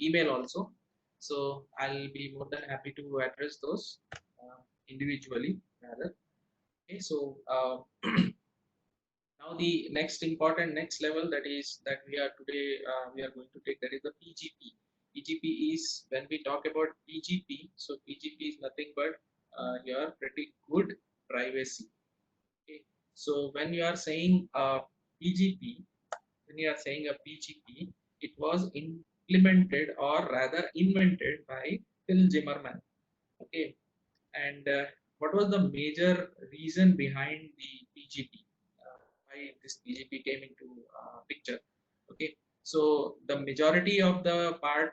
email also. So I'll be more than happy to address those individually rather. Okay, so now the next important next level that is that we are today we are going to take, that is the PGP. PGP is when we talk about PGP. So PGP is nothing but your pretty good privacy. Okay. So when you are saying PGP, when you are saying a PGP, it was implemented or rather invented by Phil Zimmerman. Okay, and what was the major reason behind the PGP? Why this PGP came into picture? Okay, so the majority of the part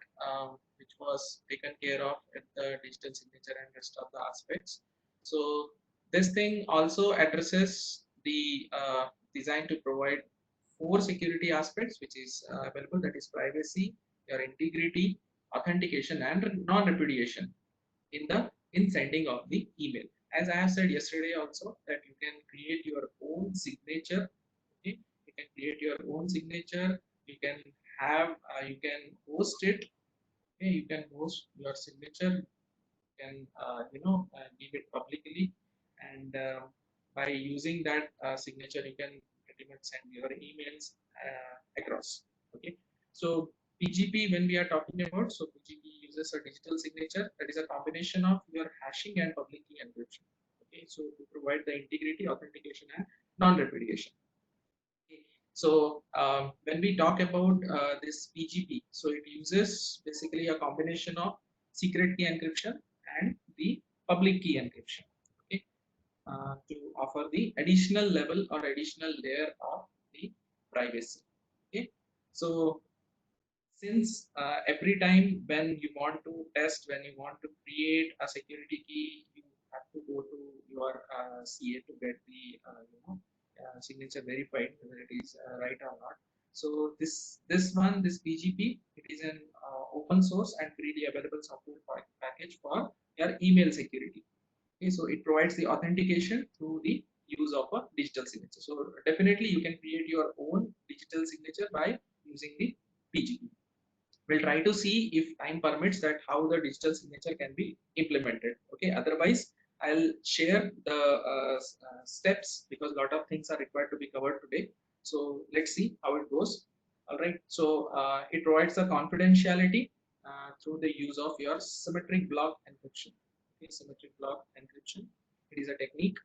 which was taken care of at the digital signature and rest of the aspects. So this thing also addresses the design to provide four security aspects which is available, that is privacy, your integrity, authentication, and non-repudiation in the in sending of the email. As I have said yesterday also, that you can create your own signature. Okay, you can create your own signature. You can have you can host it. Okay, you can host your signature. You can give it publicly, and by using that signature, you can pretty much send your emails across. Okay, so PGP, when we are talking about, so PGP uses a digital signature that is a combination of your hashing and public key encryption. Okay, so to provide the integrity, authentication, and non-repudiation. Okay. So when we talk about this PGP, so it uses basically a combination of secret key encryption and the public key encryption. Okay, to offer the additional level or additional layer of the privacy. Okay, so since every time when you want to test, when you want to create a security key, you have to go to your CA to get the signature verified whether it is right or not. So this PGP, it is an open source and freely available software package for your email security. Okay, so it provides the authentication through the use of a digital signature. So definitely you can create your own digital signature by using the PGP. We'll try to see if time permits that how the digital signature can be implemented. Okay, otherwise I'll share the steps because a lot of things are required to be covered today. So let's see how it goes. All right, so it provides the confidentiality through the use of your symmetric block encryption. Okay, symmetric block encryption, it is a technique.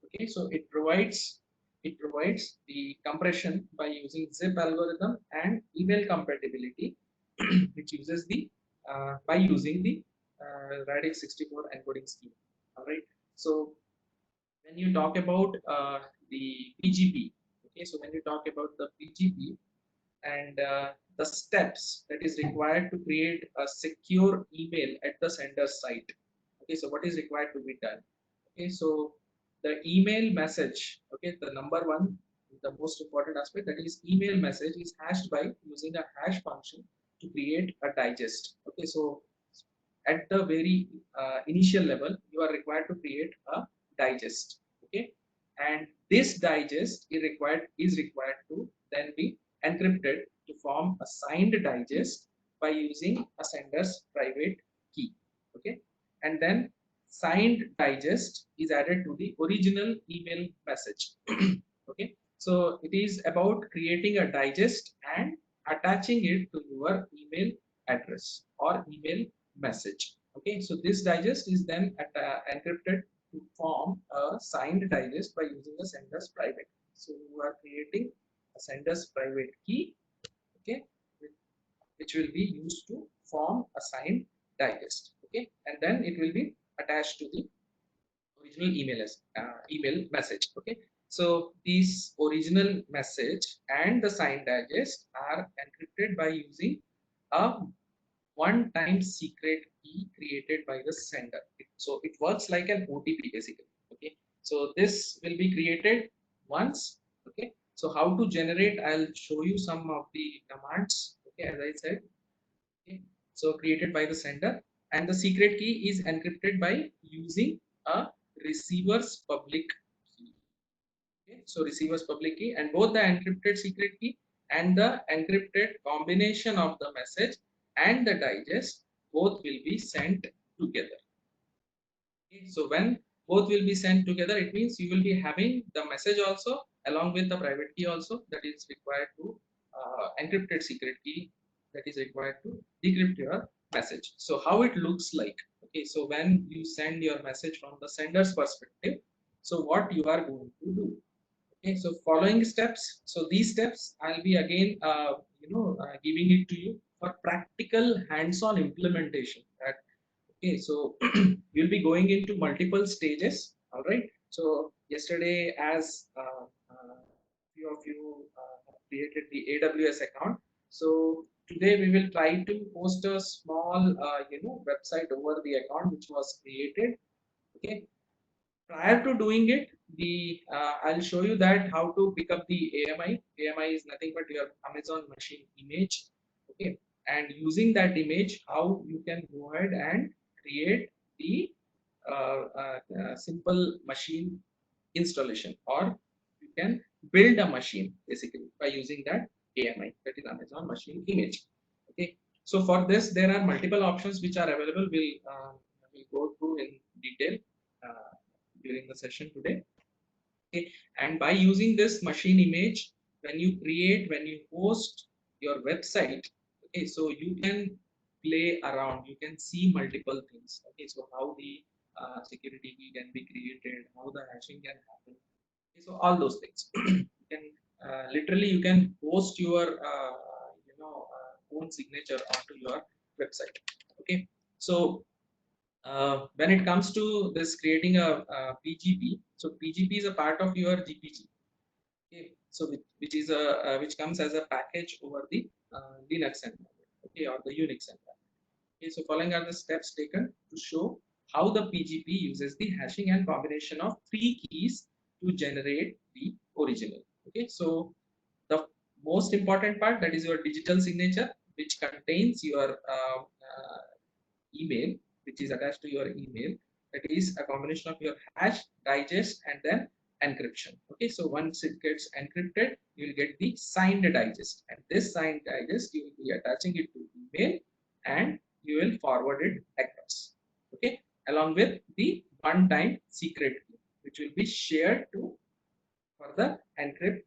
Okay, so it provides the compression by using zip algorithm and email compatibility which uses the by using the radix 64 encoding scheme. All right, so when you talk about the PGP, okay, so when you talk about the PGP and the steps that is required to create a secure email at the sender site. Okay, so what is required to be done? Okay, so the email message, okay, the number one, the most important aspect, that is email message is hashed by using a hash function to create a digest. Okay, so at the very initial level, you are required to create a digest. Okay, and this digest is required to then be encrypted to form a signed digest by using a sender's private key. Okay, and then signed digest is added to the original email message. Okay, so it is about creating a digest and attaching it to your email address or email message. Okay, so this digest is then encrypted to form a signed digest by using the sender's private. So you are creating a sender's private key, okay, which will be used to form a signed digest. Okay, and then it will be attached to the original email message. Okay, so this original message and the signed digest are encrypted by using a one-time secret key created by the sender. So it works like an OTP basically. Okay, so this will be created once. Okay, so how to generate? I'll show you some of the commands. Okay, as I said. Okay, so created by the sender, and the secret key is encrypted by using a receiver's public key. Okay, so receiver's public key, and both the encrypted secret key and the encrypted combination of the message and the digest both will be sent together. Okay, so when both will be sent together, it means you will be having the message also along with the private key also that is required to encrypted secret key that is required to decrypt your message. So how it looks like? Okay, so when you send your message from the sender's perspective, so what you are going to do? Okay, so following steps. So these steps I'll be again, giving it to you for practical hands-on implementation. Okay, so we'll be going into multiple stages. All right. So yesterday, as few of you have created the AWS account, so today we will try to post a small, website over the account which was created. Okay. Prior to doing it, the I'll show you that how to pick up the AMI. AMI is nothing but your Amazon machine image. Okay, and using that image, how you can go ahead and create the simple machine installation, or you can build a machine basically by using that AMI, that is Amazon machine image. Okay, so for this there are multiple options which are available. We'll go through in detail during the session today. Okay, and by using this machine image, when you host your website, okay, so you can play around, you can see multiple things. Okay, so how the security key can be created, how the hashing can happen. Okay, so all those things. You can literally you can post your own signature onto your website. Okay, so when it comes to this creating a PGP, so PGP is a part of your GPG. Okay, so which is which comes as a package over the Linux environment, okay, or the Unix environment. Okay, so following are the steps taken to show how the PGP uses the hashing and combination of three keys to generate the original. Okay, so the most important part, that is your digital signature, which contains your email, which is attached to your email. That is a combination of your hash, digest, and then encryption. Okay, so once it gets encrypted, you will get the signed digest, and this signed digest you will be attaching it to email, and you will forward it across. Okay, along with the one-time secret key, which will be shared to for the encrypt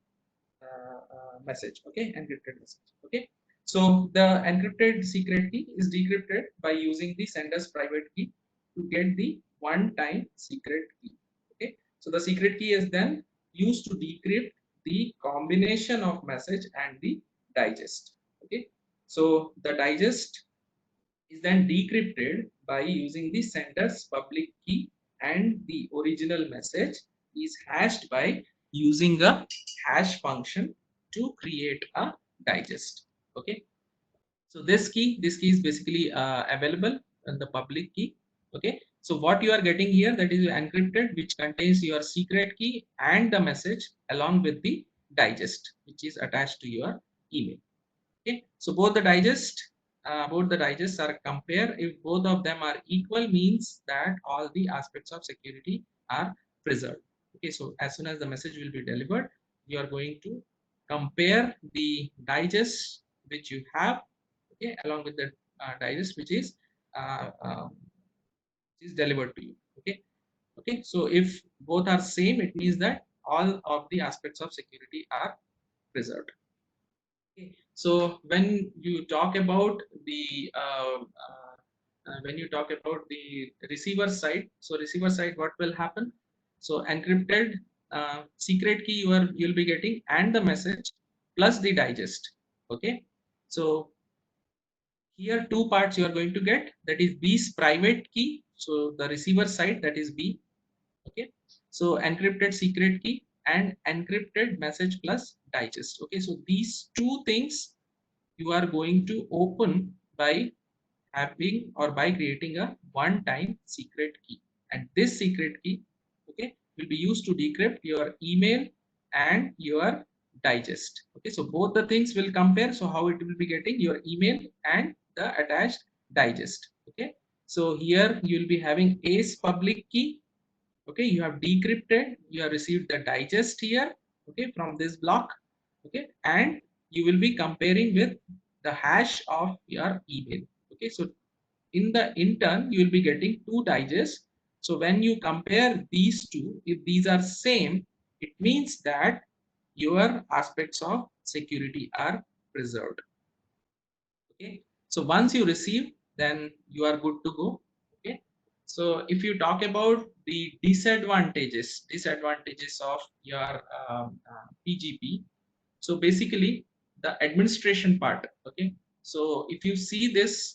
message. Okay, encrypted message. Okay, so the encrypted secret key is decrypted by using the sender's private key to get the one-time secret key. Okay, so the secret key is then used to decrypt the combination of message and the digest. Okay, so the digest is then decrypted by using the sender's public key, and the original message is hashed by using a hash function to create a digest. Okay, so this key is basically available in the public key. Okay, so what you are getting here, that is encrypted, which contains your secret key and the message along with the digest which is attached to your email. Okay, so both the digests are compare. If both of them are equal, means that all the aspects of security are preserved. Okay, so as soon as the message will be delivered, you are going to compare the digest which you have, okay, along with the digest uh, um, which is delivered to you. Okay, okay, so if both are same, it means that all of the aspects of security are preserved. Okay. So when you talk about the receiver side, so receiver side, what will happen? So encrypted secret key you'll be getting, and the message plus the digest. Okay. So here two parts you are going to get, that is B's private key. So the receiver side, that is B. Okay, so encrypted secret key and encrypted message plus digest. Okay, so these two things you are going to open by having or by creating a one-time secret key, and this secret key, okay, will be used to decrypt your email and your digest. Okay, so both the things will compare. So how it will be getting your email and the attached digest. Okay, so here you will be having A's public key. Okay, you have decrypted, you have received the digest here, okay, from this block. Okay, and you will be comparing with the hash of your email. Okay, so in turn you will be getting two digests. So when you compare these two, if these are same, it means that your aspects of security are preserved. Okay, so once you receive, then you are good to go. Okay, so if you talk about the disadvantages of your PGP, so basically the administration part. Okay, so if you see this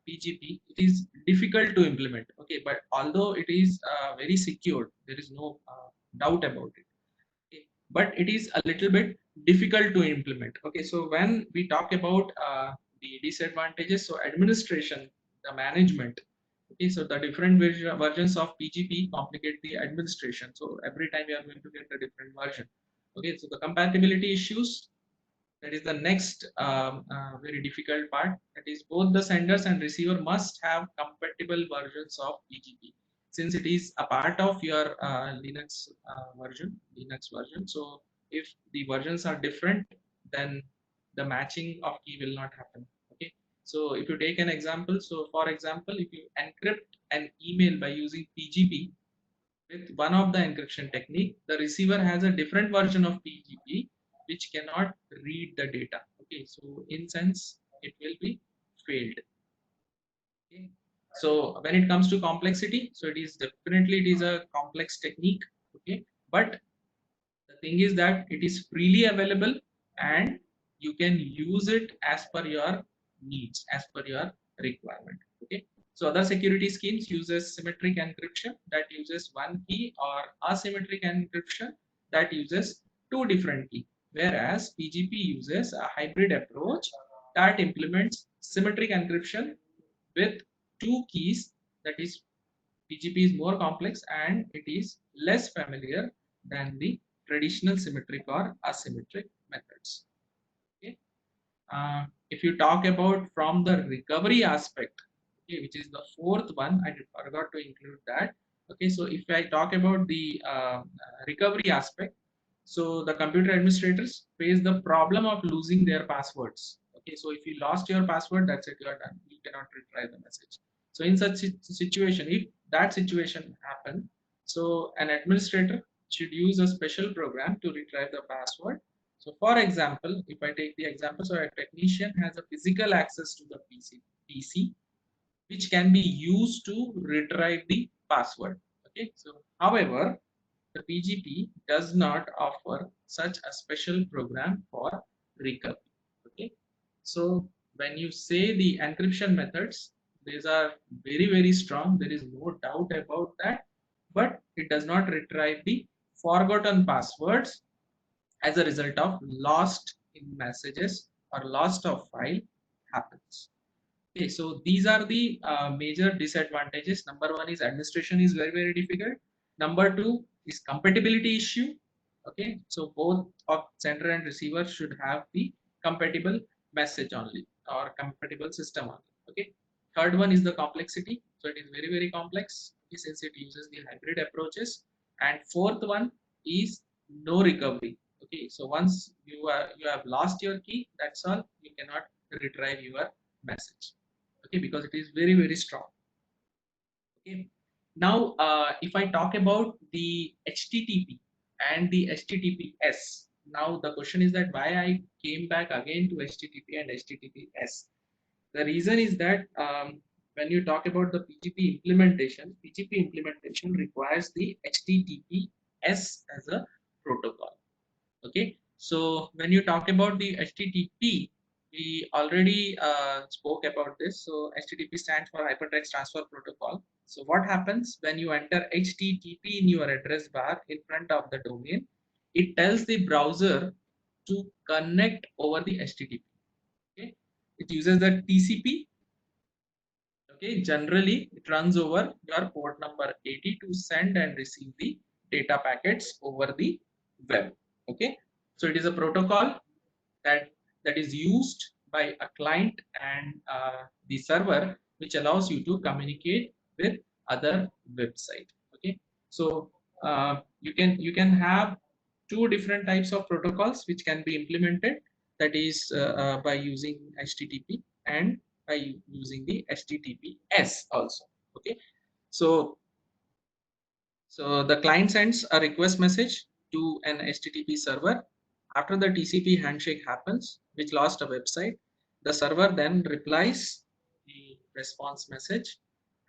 PGP, it is difficult to implement. Okay, but although it is very secure, there is no doubt about it. Okay, but it is a little bit difficult to implement. Okay, so when we talk about the disadvantages, so administration, the management. Okay, so the different versions of PGP complicate the administration. So every time you are going to get a different version. Okay, so the compatibility issues, that is the next very difficult part. That is both the senders and receiver must have compatible versions of PGP, since it is a part of your Linux version. So if the versions are different, then the matching of key will not happen. Okay. So if you take an example, so for example, if you encrypt an email by using PGP, with one of the encryption technique, the receiver has a different version of PGP which cannot read the data. Okay, so in sense it will be failed. Okay. So when it comes to complexity, so it is definitely it is a complex technique. Okay, but the thing is that it is freely available and you can use it as per your needs, as per your requirement. Okay. So other security schemes uses symmetric encryption that uses one key, or asymmetric encryption that uses two different keys. Whereas PGP uses a hybrid approach that implements symmetric encryption with two keys. That is, PGP is more complex and it is less familiar than the traditional symmetric or asymmetric methods. Okay. If you talk about from the recovery aspect, okay, which is the fourth one, I forgot to include that. Okay, so if I talk about the recovery aspect, so the computer administrators face the problem of losing their passwords. Okay, so if you lost your password, that's it, you are done. You cannot retry the message. So in such situation, if that situation happen, so an administrator should use a special program to retrieve the password. So for example, if I take the example, so a technician has a physical access to the PC, which can be used to retrieve the password. Okay, so however, the PGP does not offer such a special program for recovery. Okay, so when you say the encryption methods, these are very strong. There is no doubt about that, but it does not retrieve the forgotten passwords as a result of lost in messages or lost of file happens. Okay, so these are the major disadvantages. Number one is administration is very difficult. Number two is compatibility issue. Okay, so both of sender and receiver should have the compatible message only, or compatible system only. Okay. Third one is the complexity. So it is very complex, okay, since it uses the hybrid approaches. And fourth one is no recovery. Okay, so once you have lost your key, that's all. You cannot retrieve your message. Okay, because it is very strong. Okay, now if I talk about the HTTP and the HTTPS, now the question is that why I came back again to HTTP and HTTPS. The reason is that when you talk about the PGP implementation requires the HTTPS as a protocol. Okay, so when you talk about the HTTP, we already spoke about this. So HTTP stands for Hypertext Transfer Protocol. So what happens when you enter HTTP in your address bar in front of the domain? It tells the browser to connect over the HTTP. Okay, it uses the TCP. Okay, generally it runs over your port number 80 to send and receive the data packets over the web. Okay, so it is a protocol that is used by a client and the server, which allows you to communicate with other website. Okay, so you can have two different types of protocols which can be implemented. that is by using HTTP and by using the HTTPS also. Okay, so the client sends a request message to an HTTP server. After the TCP handshake happens, which lost a website, the server then replies the response message,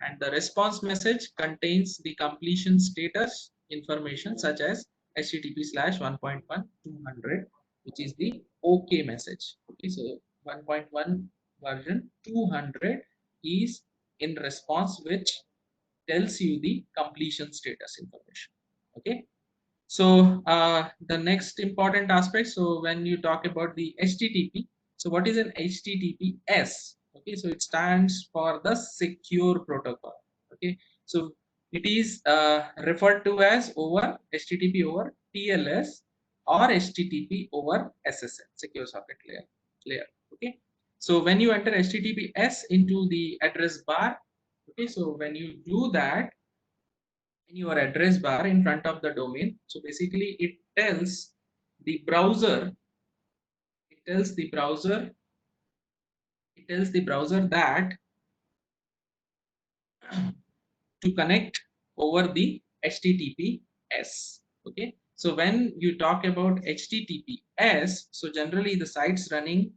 and the response message contains the completion status information such as HTTP/1.1/200, which is the OK message. Okay, so 1.1 version 200 is in response, which tells you the completion status information. Okay, so the next important aspect, so when you talk about the HTTP, so what is an HTTPS? Okay, so it stands for the secure protocol. Okay, so it is referred to as over HTTP over TLS or HTTP over SSL, secure socket layer. Okay, so when you enter HTTPS into the address bar, okay, so when you do that in your address bar in front of the domain, so basically the browser it tells the browser it tells the browser that to connect over the HTTPS. Okay, so when you talk about HTTPS, so generally the sites running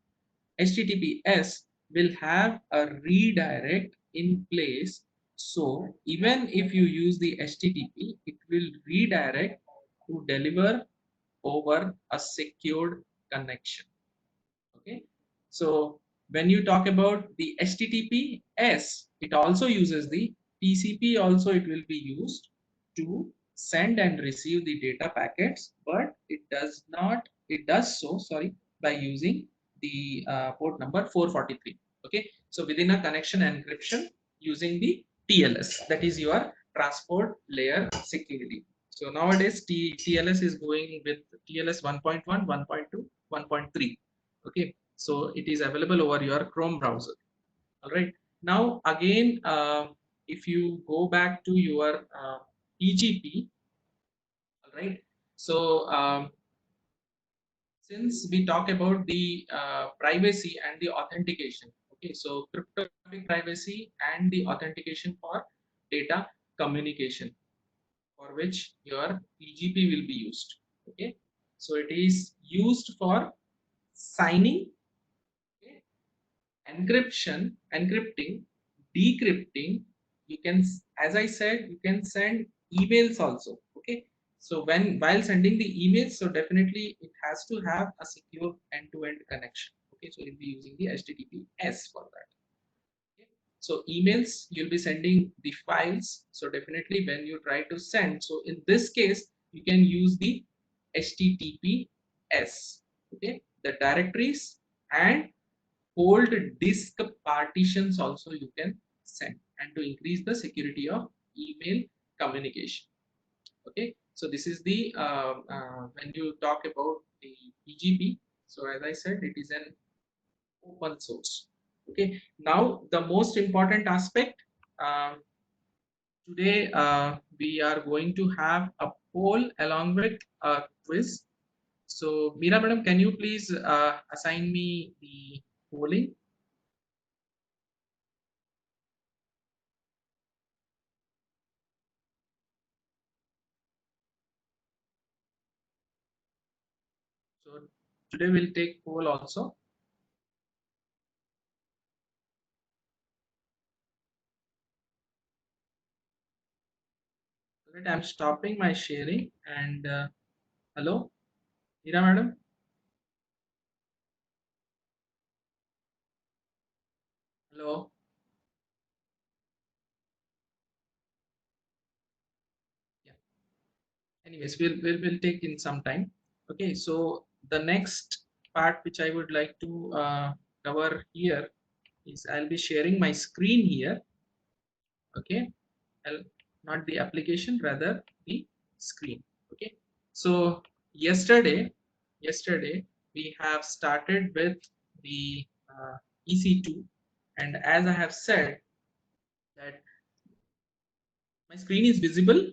HTTPS will have a redirect in place. So even if you use the HTTP, it will redirect to deliver over a secured connection. Okay, so when you talk about the HTTPS, it also uses the TCP. Also, it will be used to send and receive the data packets, but it does not. It does so, sorry, by using the port number 443. Okay, so within a connection encryption using the TLS, that is your transport layer security. So nowadays TLS is going with TLS 1.1, 1.2, 1.3. Okay, so it is available over your Chrome browser. All right, now again, if you go back to your PGP, all right, so since we talk about the privacy and the authentication, okay, so cryptographic privacy and the authentication for data communication, for which your PGP will be used. Okay, so it is used for signing, okay, encrypting, decrypting. You can, as I said, you can send emails also. Okay, so while sending the emails, so definitely it has to have a secure end-to-end connection. Okay, so you'll be using the HTTPS for that. Okay. So emails, you'll be sending the files, so definitely when you try to send, so in this case you can use the HTTPS. Okay, the directories and old disk partitions also you can send, and to increase the security of email communication. Okay, so this is the when you talk about the PGP, so as I said, it is an open source. Okay, now the most important aspect, today we are going to have a poll along with a quiz. So Meera madam, can you please assign me the polling? So today we'll take poll also. Right, I'm stopping my sharing and hello, Meera madam. Hello. Yeah. Anyways, we'll take in some time. Okay. So the next part which I would like to cover here is I'll be sharing my screen here. Okay. I'll, not the application, rather the screen. Okay. So yesterday we have started with the EC2, and as I have said that my screen is visible.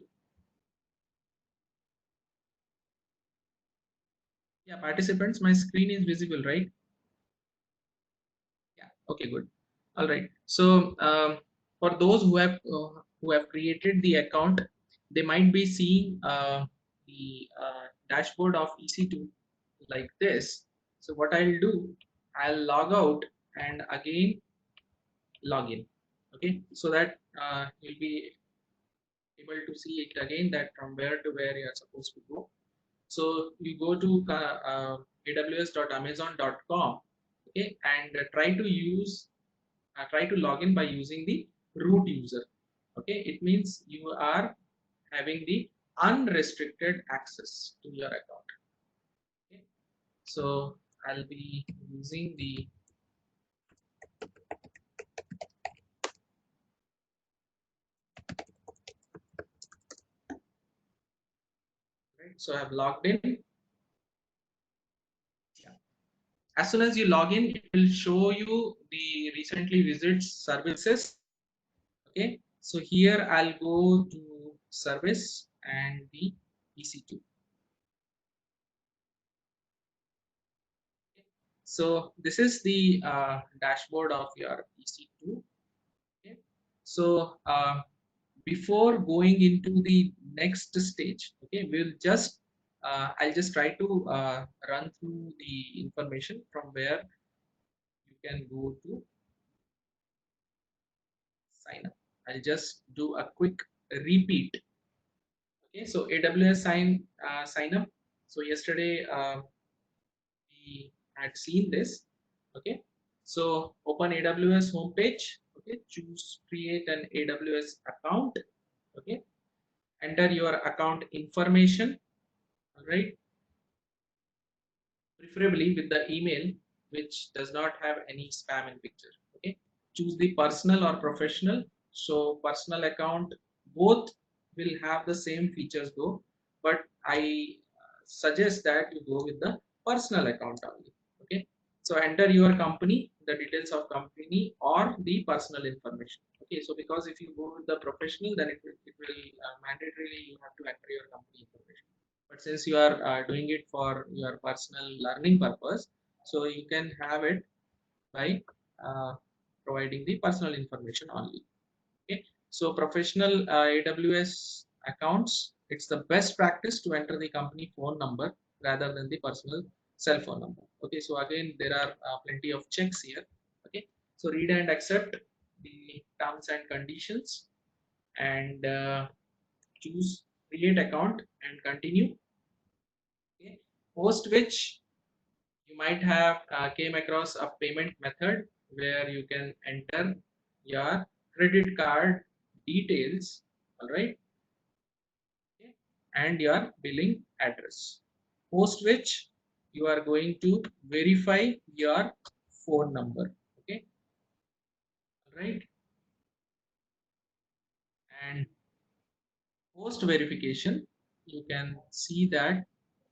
Yeah, participants, my screen is visible, right? Yeah. Okay, good. All right. So for those who have created the account, they might be seeing the dashboard of EC2 like this. So what I'll do, I'll log out and again log in. Okay, so that you'll be able to see it again, that from where to where you are supposed to go. So you go to aws.amazon.com, okay, and try to log in by using the root user. Okay, it means you are having the unrestricted access to your account. Okay, so I'll be using the right. So I've logged in. Yeah. As soon as you log in, it will show you the recently visits services. Okay, so here I'll go to service and the EC2. So this is the dashboard of your EC2. Okay. So before going into the next stage, okay, I'll just try to run through the information from where you can go to sign up. I'll just do a quick repeat. Okay, so AWS sign up. So yesterday we had seen this. Okay, so open AWS homepage. Okay, choose create an AWS account. Okay, enter your account information. All right, preferably with the email which does not have any spam in picture. Okay, choose the personal or professional. So personal account, both will have the same features though, but I suggest that you go with the personal account only. Okay, so enter your company, the details of company or the personal information. Okay, so because if you go with the professional, then it will mandatorily you have to enter your company information, but since you are doing it for your personal learning purpose, so you can have it by uh, providing the personal information only. Okay, so professional AWS accounts, it's the best practice to enter the company phone number rather than the personal cell phone number. Okay, so again there are plenty of checks here. Okay, so read and accept the terms and conditions and choose create account and continue. Okay. Post which you might have came across a payment method where you can enter your credit card details, all right, okay, and your billing address. Post which you are going to verify your phone number. Okay, all right, and post verification, you can see that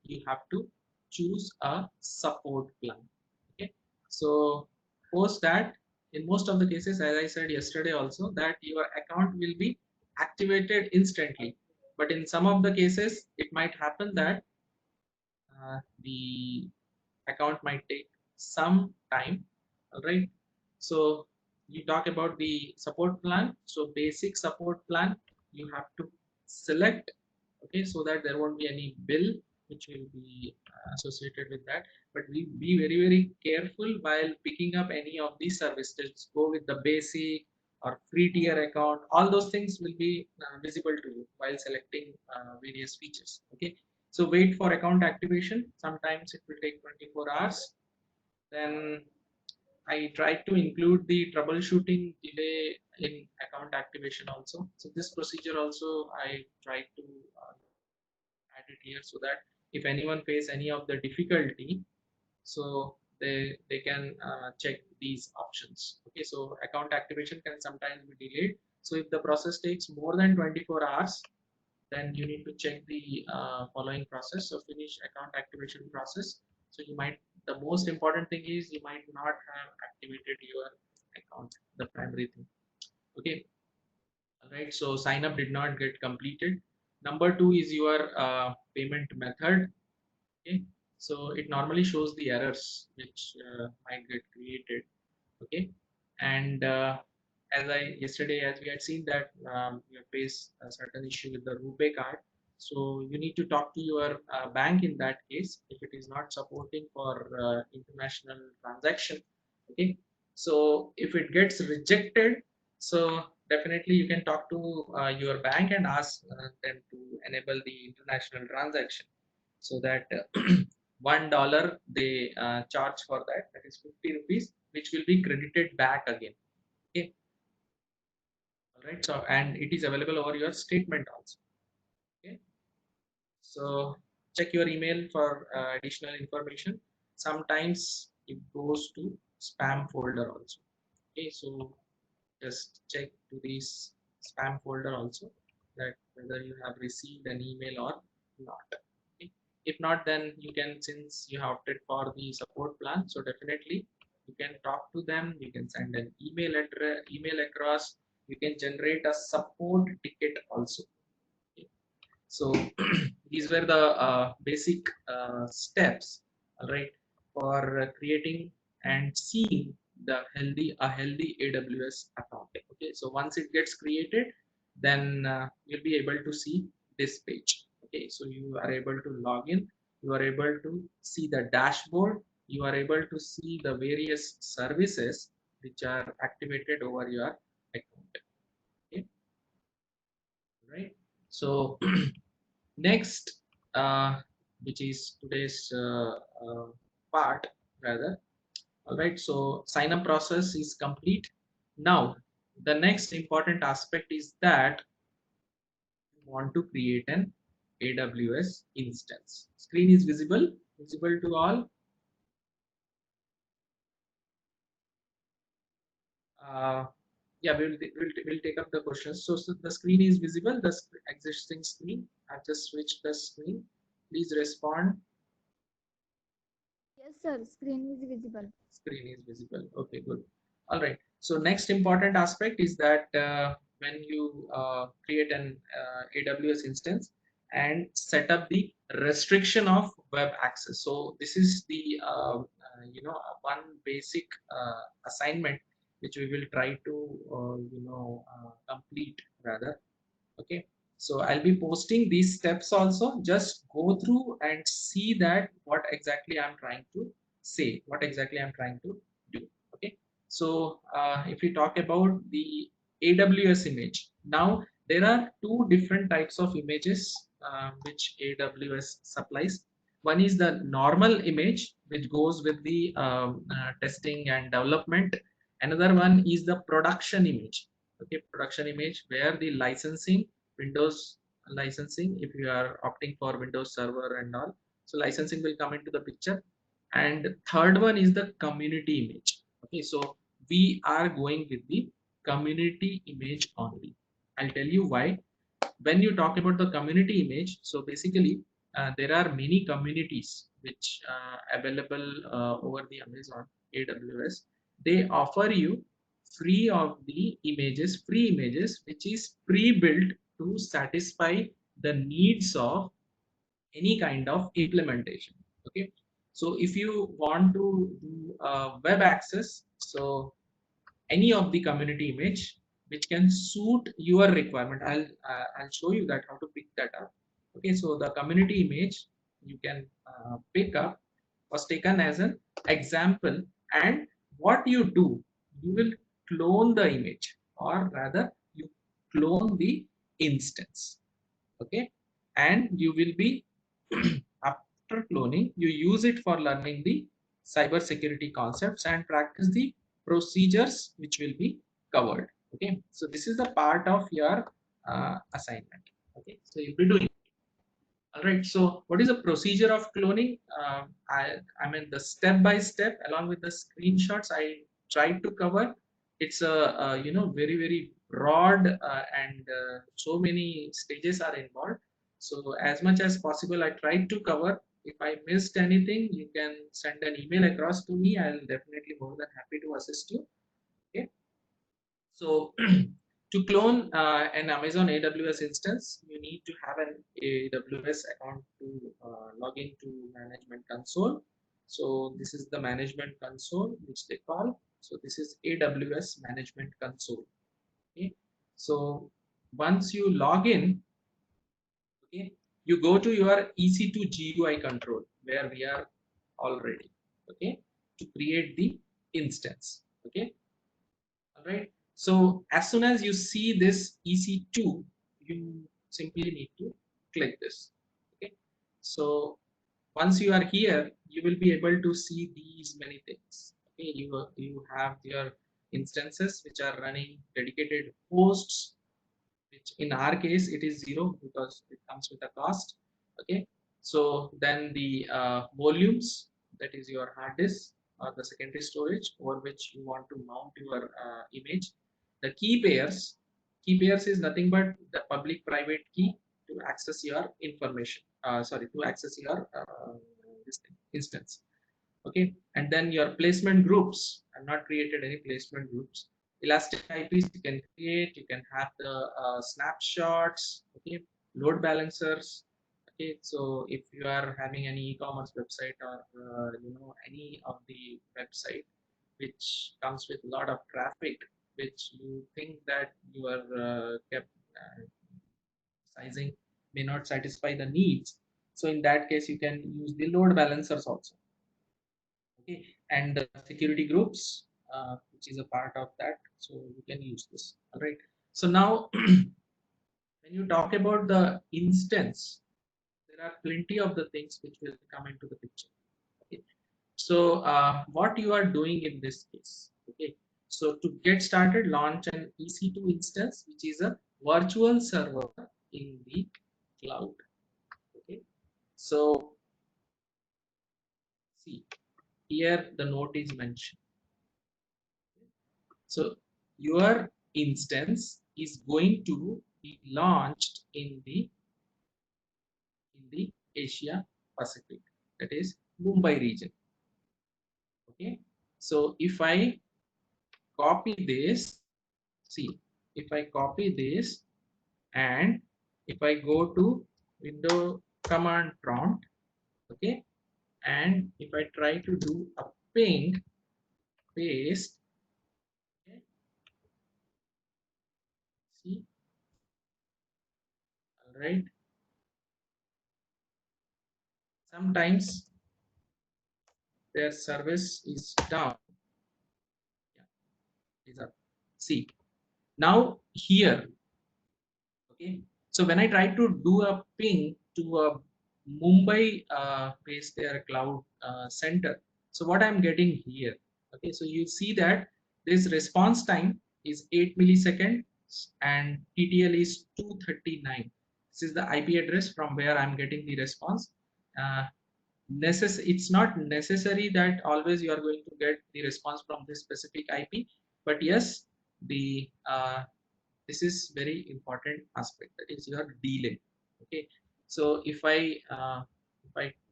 you have to choose a support plan. Okay, so post that, in most of the cases, as I said yesterday also, that your account will be activated instantly, but in some of the cases it might happen that the account might take some time. All right, so you talk about the support plan. So basic support plan you have to select. Okay, so that there won't be any bill which will be associated with that, but we be very careful while picking up any of these services. Go with the basic or free tier account. All those things will be visible to you while selecting various features. Okay, so wait for account activation. Sometimes it will take 24 hours. Then I tried to include the troubleshooting delay in account activation also. So this procedure also I tried to add it here, so that if anyone face any of the difficulty, so they can check these options. Okay, so account activation can sometimes be delayed. So if the process takes more than 24 hours, then you need to check the following process. So finish account activation process. So you might, the most important thing is you might not have activated your account, the primary thing. Okay, all right, so sign up did not get completed. Number two is your payment method. Okay, So it normally shows the errors which might get created. Okay, and as I yesterday, as we had seen that you have faced a certain issue with the RuPay card, so you need to talk to your bank in that case if it is not supporting for international transaction. Okay, so if it gets rejected, so definitely you can talk to your bank and ask them to enable the international transaction, so that $1 they charge for that, that is 50 rupees, which will be credited back again. Okay, all right. So and it is available over your statement also. Okay, so check your email for additional information. Sometimes it goes to spam folder also. Okay, so just check to this spam folder also, that whether you have received an email or not. Okay. If not, then you can, since you have opted for the support plan, so definitely you can talk to them, you can send an email across, you can generate a support ticket also. Okay. So these were the basic steps, all right, for creating and seeing a healthy AWS account. Okay, so once it gets created, then you'll be able to see this page. Okay, so you are able to log in, you are able to see the dashboard, you are able to see the various services which are activated over your account. Okay, right. So next, which is today's part rather. All right, so sign up process is complete. Now, the next important aspect is that you want to create an AWS instance. Screen is visible to all. Uh, yeah, we'll take up the questions. So the screen is visible, the existing screen. I've just switched the screen. Please respond. Yes, sir. Screen is visible. Screen is visible. Okay, good. All right. So next important aspect is that when you create an AWS instance and set up the restriction of web access. So this is the one basic assignment which we will try to complete rather. Okay, so I'll be posting these steps also. Just go through and see that what exactly I'm trying to say, what exactly I'm trying to do. Okay, so if we talk about the AWS image, now there are two different types of images which AWS supplies. One is the normal image which goes with the testing and development. Another one is the production image. Okay, production image where the licensing, Windows licensing, if you are opting for Windows Server and all, so licensing will come into the picture. And third one is the community image. Okay, so we are going with the community image only. I'll tell you why. When you talk about the community image, so basically there are many communities which available over the Amazon AWS. They offer you free images which is pre-built to satisfy the needs of any kind of implementation. Okay, so if you want to do web access, so any of the community image which can suit your requirement, I'll show you that how to pick that up. Okay, so the community image you can pick up was taken as an example, and what you do, you will clone the image, or rather you clone the instance. Okay, and you will be after cloning you use it for learning the cyber security concepts and practice the procedures which will be covered. Okay, so this is the part of your assignment. Okay, so you'll be doing. All right, so what is the procedure of cloning? I mean the step by step along with the screenshots I tried to cover. It's a very broad and so many stages are involved. So as much as possible, I tried to cover. If I missed anything, you can send an email across to me. I'll definitely more than happy to assist you. Okay. So to clone an Amazon AWS instance, you need to have an AWS account to log into management console. So this is the management console which they call. So this is AWS management console. Okay. So once you log in, okay, you go to your EC2 GUI control where we are already, okay, to create the instance. Okay. All right. So as soon as you see this EC2, you simply need to click this. Okay. So once you are here, you will be able to see these many things. Okay. You have your instances which are running dedicated hosts, which in our case it is 0 because it comes with a cost. Okay. So then the volumes, that is your hard disk or the secondary storage over which you want to mount your image. The key pairs is nothing but the public private key to access your information, sorry, to access your this thing, instance. Okay. And then your placement groups, I've not created any placement groups. Elastic IPs you can create, you can have the snapshots, okay, load balancers. Okay, so if you are having any e-commerce website or any of the website which comes with a lot of traffic, which you think that your kept sizing may not satisfy the needs, so in that case you can use the load balancers also. Okay, and the security groups, which is a part of that, so you can use this. All right, so now when you talk about the instance, there are plenty of the things which will come into the picture. Okay, so what you are doing in this case, okay, so to get started, launch an EC2 instance, which is a virtual server in the cloud. Okay, so see, here the note is mentioned. So your instance is going to be launched in the Asia Pacific, that is Mumbai region. Okay, so if I copy this, see, if I copy this and if I go to window command prompt, okay, and if I try to do a ping paste, okay, see, all right, sometimes their service is down. Yeah, these are, see, now here, okay, so when I try to do a ping to a Mumbai based their cloud center, so what I'm getting here, okay, so you see that this response time is 8 milliseconds and TTL is 239. This is the IP address from where I'm getting the response. uh, it's not necessary that always you are going to get the response from this specific IP, but yes, the this is very important aspect, that is your delay. Okay, so if I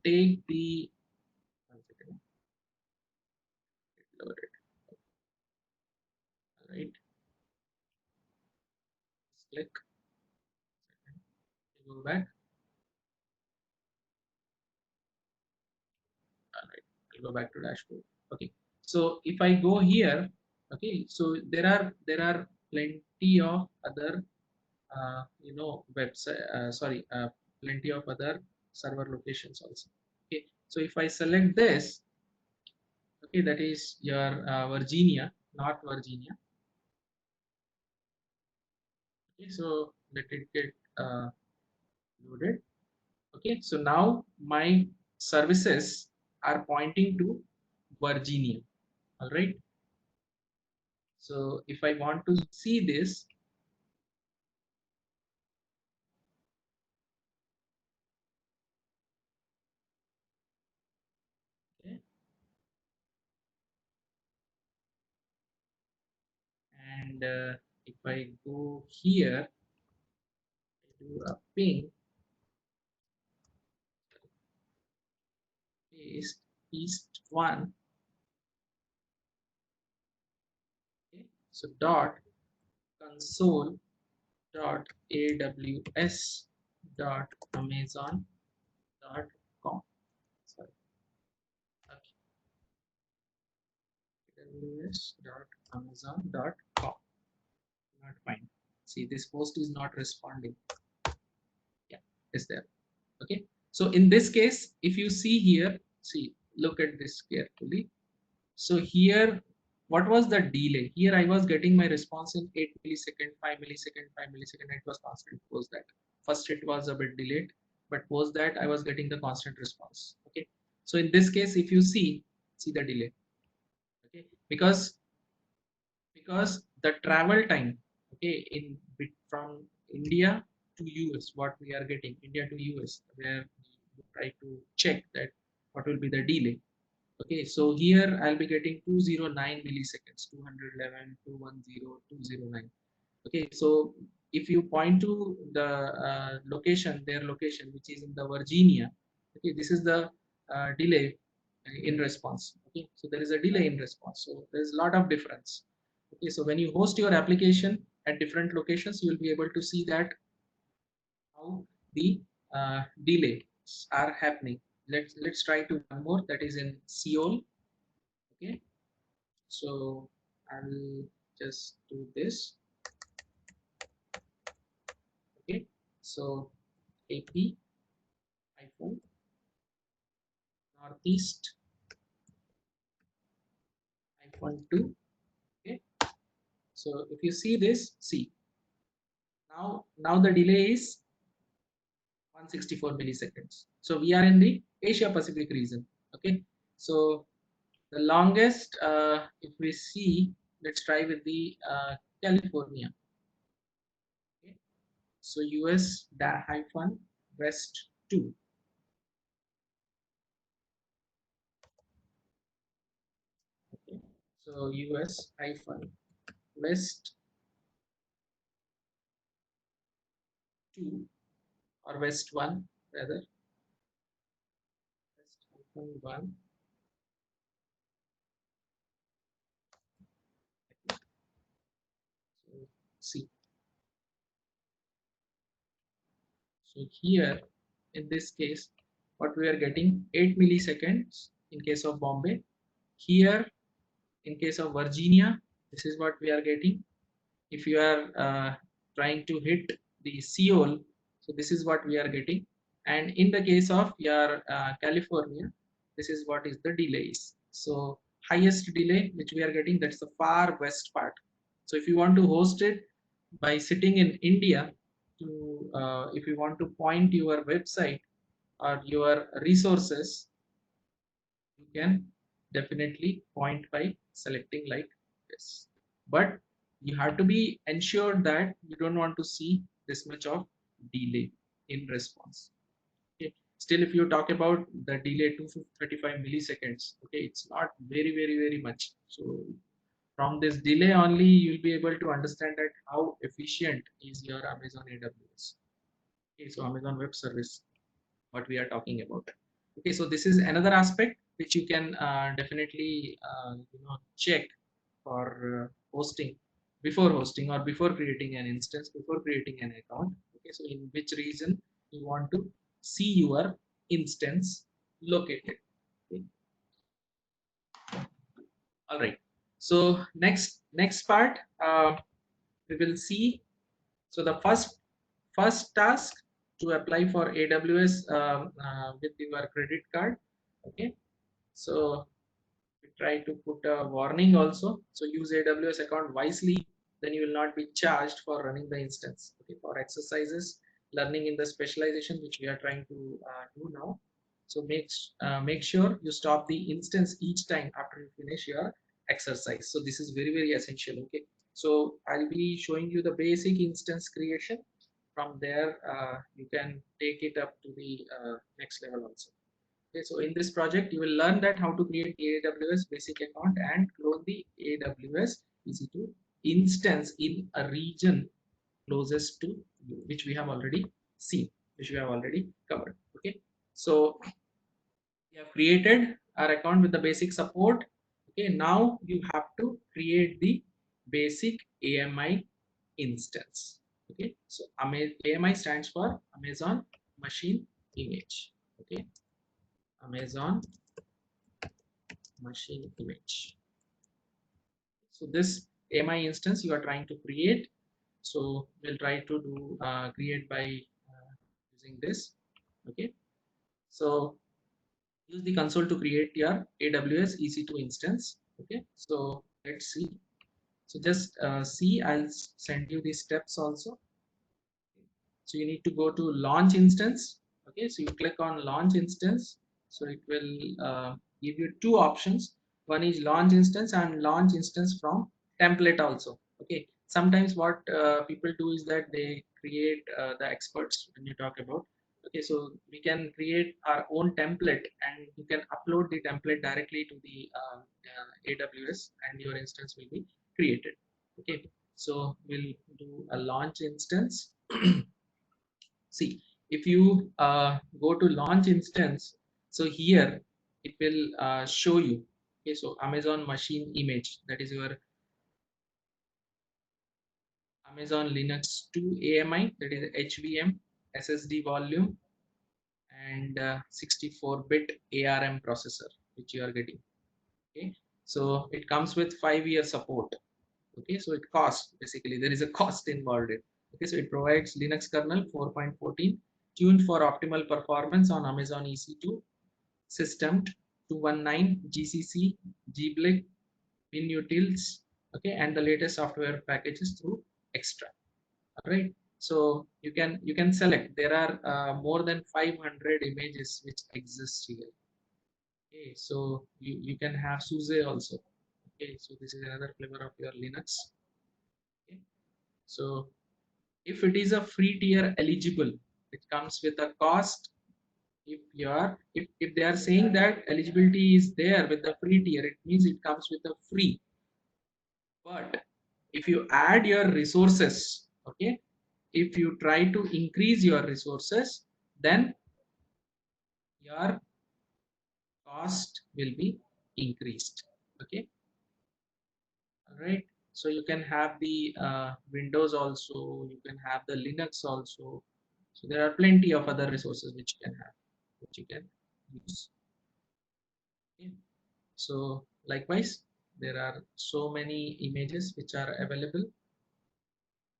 take the, one second, lower it, all right, click, go back, all right, I'll go back to dashboard. Okay, so if I go here, okay, so there are plenty of other website, sorry, plenty of other server locations also. Okay, so if I select this, okay, that is your Virginia, North Virginia. Okay, so let it get loaded. Okay, so now my services are pointing to Virginia. All right, so if I want to see this, okay, and if I go here, I do a ping paste east one. Okay, so dot console dot aws dot amazon com. Sorry. Okay. aws.amazon.com. Not fine. See, this post is not responding. Yeah, it's there. Okay. So in this case, if you see here, see, look at this carefully. So here, what was the delay? Here I was getting my response in 8 millisecond, 5 millisecond, 5 millisecond. It was constant post that. First it was a bit delayed, but post that I was getting the constant response. Okay. So in this case, if you see the delay. Okay. Because the travel time, okay, in from India to US, what we are getting India to US, where we try to check that what will be the delay. Okay, so here I'll be getting 209 milliseconds, 211, 210, 209. Okay, so if you point to the location, their location, which is in the Virginia, okay, this is the delay in response. Okay, so there is a delay in response, so there is a lot of difference. Okay, so when you host your application at different locations, you will be able to see that how the delays are happening. Let's try to one more, that is in Seoul. Okay, so I'll just do this. Okay, so AP iPhone Northeast iPhone 2. Okay, so if you see this, see, now the delay is 164 milliseconds. So we are in the Asia Pacific region. Okay, so the longest, if we see, let's try with the California. Okay, so US hyphen West 2. Okay, so US hyphen West 2, or West 1 rather, West hyphen 1. So see, so here in this case, what we are getting 8 milliseconds in case of Bombay. Here in case of Virginia, this is what we are getting. If you are trying to hit the Seoul, so this is what we are getting. And in the case of your California, this is what is the delays. So highest delay which we are getting, that's the far west part. So if you want to host it by sitting in India, to if you want to point your website or your resources, you can definitely point by selecting like this, but you have to be ensured that you don't want to see this much of delay in response. Okay, still if you talk about the delay 235 milliseconds, okay, it's not very much. So from this delay only you'll be able to understand that how efficient is your Amazon AWS. Okay, so Amazon Web Service, what we are talking about. Okay, so this is another aspect which you can definitely check for hosting, before hosting or before creating an instance, before creating an account. Okay, so in which region you want to see your instance located. Okay. All right, so next part, we will see. So the first task, to apply for AWS with your credit card. Okay, so we try to put a warning also. So use AWS account wisely, then you will not be charged for running the instance. Okay, for exercises, learning in the specialization which we are trying to do now. So make sure you stop the instance each time after you finish your exercise. So this is very essential. Okay, so I'll be showing you the basic instance creation. From there you can take it up to the next level also. Okay, so in this project, you will learn that how to create AWS basic account and clone the AWS EC2 instance in a region closest to you, which we have already seen, which we have already covered. Okay, so we have created our account with the basic support. Okay, now you have to create the basic AMI instance. Okay, so AMI stands for Amazon Machine Image. Okay, Amazon machine image. So this AMI instance you are trying to create. So we'll try to do create by using this. Okay, so use the console to create your AWS EC2 instance. Okay, so let's see. So just see, I'll send you the steps also. So you need to go to launch instance. Okay, so you click on launch instance. So it will give you two options. One is launch instance and launch instance from template also. Okay, sometimes what people do is that they create the experts when you talk about. Okay, so we can create our own template and you can upload the template directly to the AWS and your instance will be created. Okay, so we'll do a launch instance. See, if you go to launch instance, so here it will show you. Okay, so Amazon machine image, that is your Amazon Linux 2 AMI, that is HVM, SSD volume, and 64-bit ARM processor, which you are getting. Okay, so it comes with 5-year support. Okay, so it costs, basically there is a cost involved in. Okay, so it provides Linux kernel 4.14 tuned for optimal performance on Amazon EC2 system 219 GCC GBLIC WinUtils. Okay, and the latest software packages through Extra. All right, so you can select. There are more than 500 images which exist here. Okay, so you can have SUSE also. Okay, so this is another flavor of your Linux. Okay, so if it is a free tier eligible, it comes with a cost. If they are saying that eligibility is there with the free tier, it means it comes with a free. But if you add your resources, okay, if you try to increase your resources, then your cost will be increased. Okay, all right, so you can have the Windows also, you can have the Linux also. So there are plenty of other resources which you can have, which you can use. Okay. So likewise, there are so many images which are available.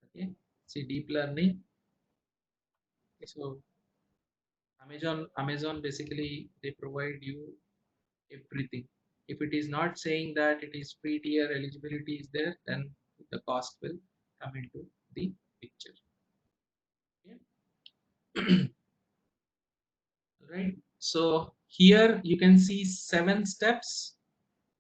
Okay, see deep learning. Okay, so Amazon basically they provide you everything. If it is not saying that it is free tier eligibility is there, then the cost will come into the picture. Okay. Right. So here you can see 7 steps.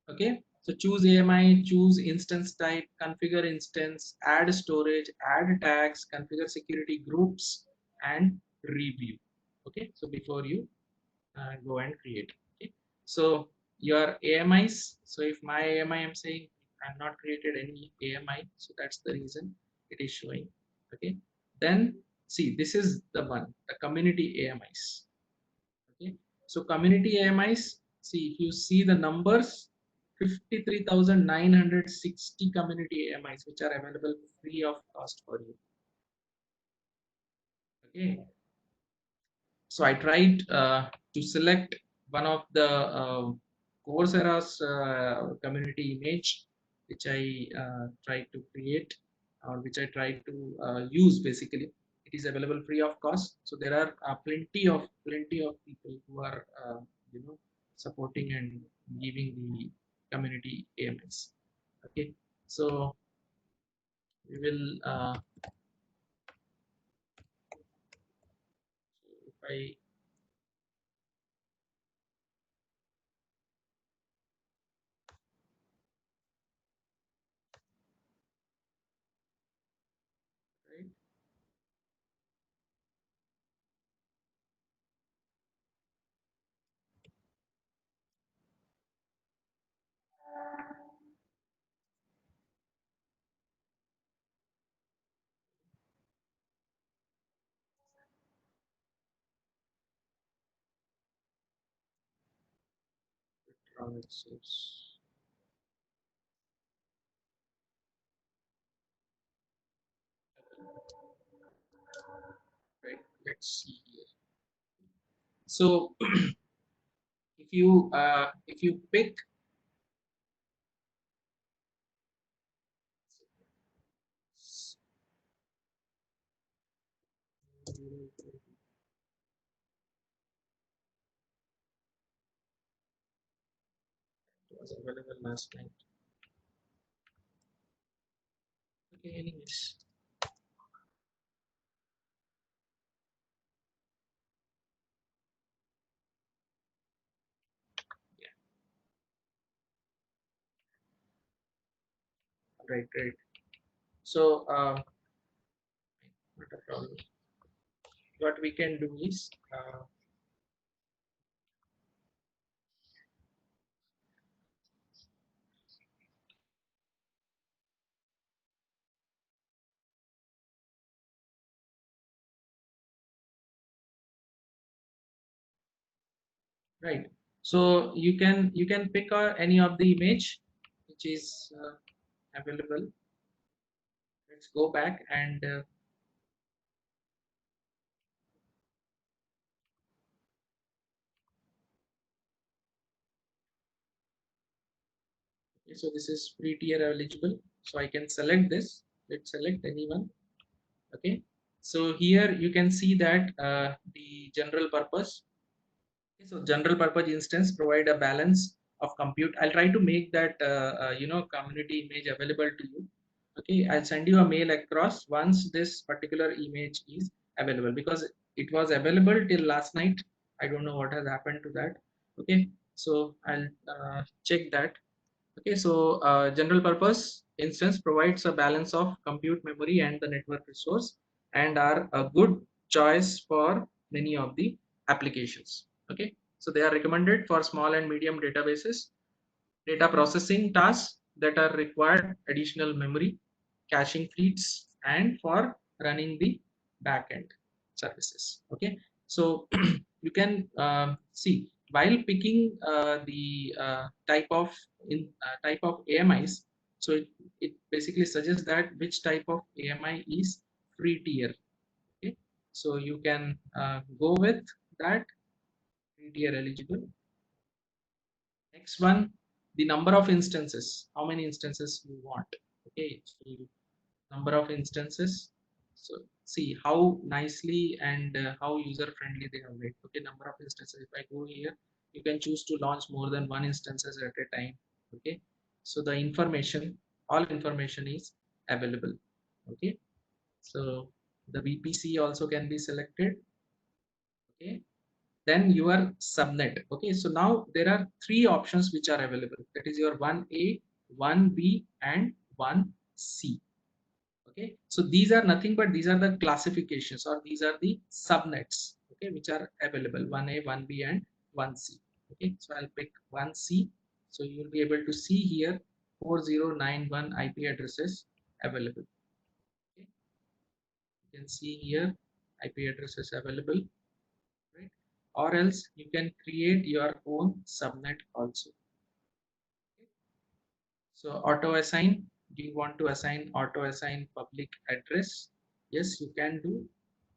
Okay, so choose AMI, choose instance type, configure instance, add storage, add tags, configure security groups, and review. Okay, so before you go and create. Okay, so your AMIs. So if my AMI, I'm saying I'm not created any AMI, so that's the reason it is showing. Okay, then see, this is the one, the community AMIs. Okay, so community AMIs, see if you see the numbers, 53,960 community AMIs which are available free of cost for you. Okay, so I tried to select one of the Coursera's community image which I tried to create, or which I tried to use. Basically it is available free of cost, so there are plenty of people who are supporting and giving the community AMS. Okay, so we will if I right. Source. Right, let's see here. So if you pick, it was available last night. Okay, anyways. Yeah, right, right. So not a problem. What we can do is right. So you can pick any of the image which is available. Let's go back and okay, so this is free tier eligible. So I can select this. Let's select anyone. Okay. So here you can see that the general purpose. Okay, so general purpose instance provide a balance of compute. I'll try to make that community image available to you. Okay, I'll send you a mail across once this particular image is available, because it was available till last night. I don't know what has happened to that. Okay, so I'll check that. Okay, so general purpose instance provides a balance of compute memory and the network resource, and are a good choice for many of the applications. Okay, so they are recommended for small and medium databases, data processing tasks that are required additional memory, caching fleets, and for running the backend services. Okay, so you can see while picking the type of AMIs. So it basically suggests that which type of AMI is free tier. Okay, so you can go with that free tier eligible. Next one, the number of instances, how many instances you want. Okay, so number of instances. So see how nicely and how user friendly they have made. Okay, number of instances. If I go here, you can choose to launch more than one instances at a time. Okay, so the information, all information is available. Okay, so the VPC also can be selected. Okay, then your subnet. Okay, so now there are three options which are available, that is your 1A, 1B, and 1C. Okay, so these are nothing but these are the classifications, or these are the subnets, okay, which are available, 1A, 1B, and 1C. Okay, so I'll pick 1C. So you will be able to see here 4091 IP addresses available. Okay, you can see here IP addresses available, right? Or else you can create your own subnet also. Okay. So auto assign, do you want to assign auto assign public address? Yes, you can do.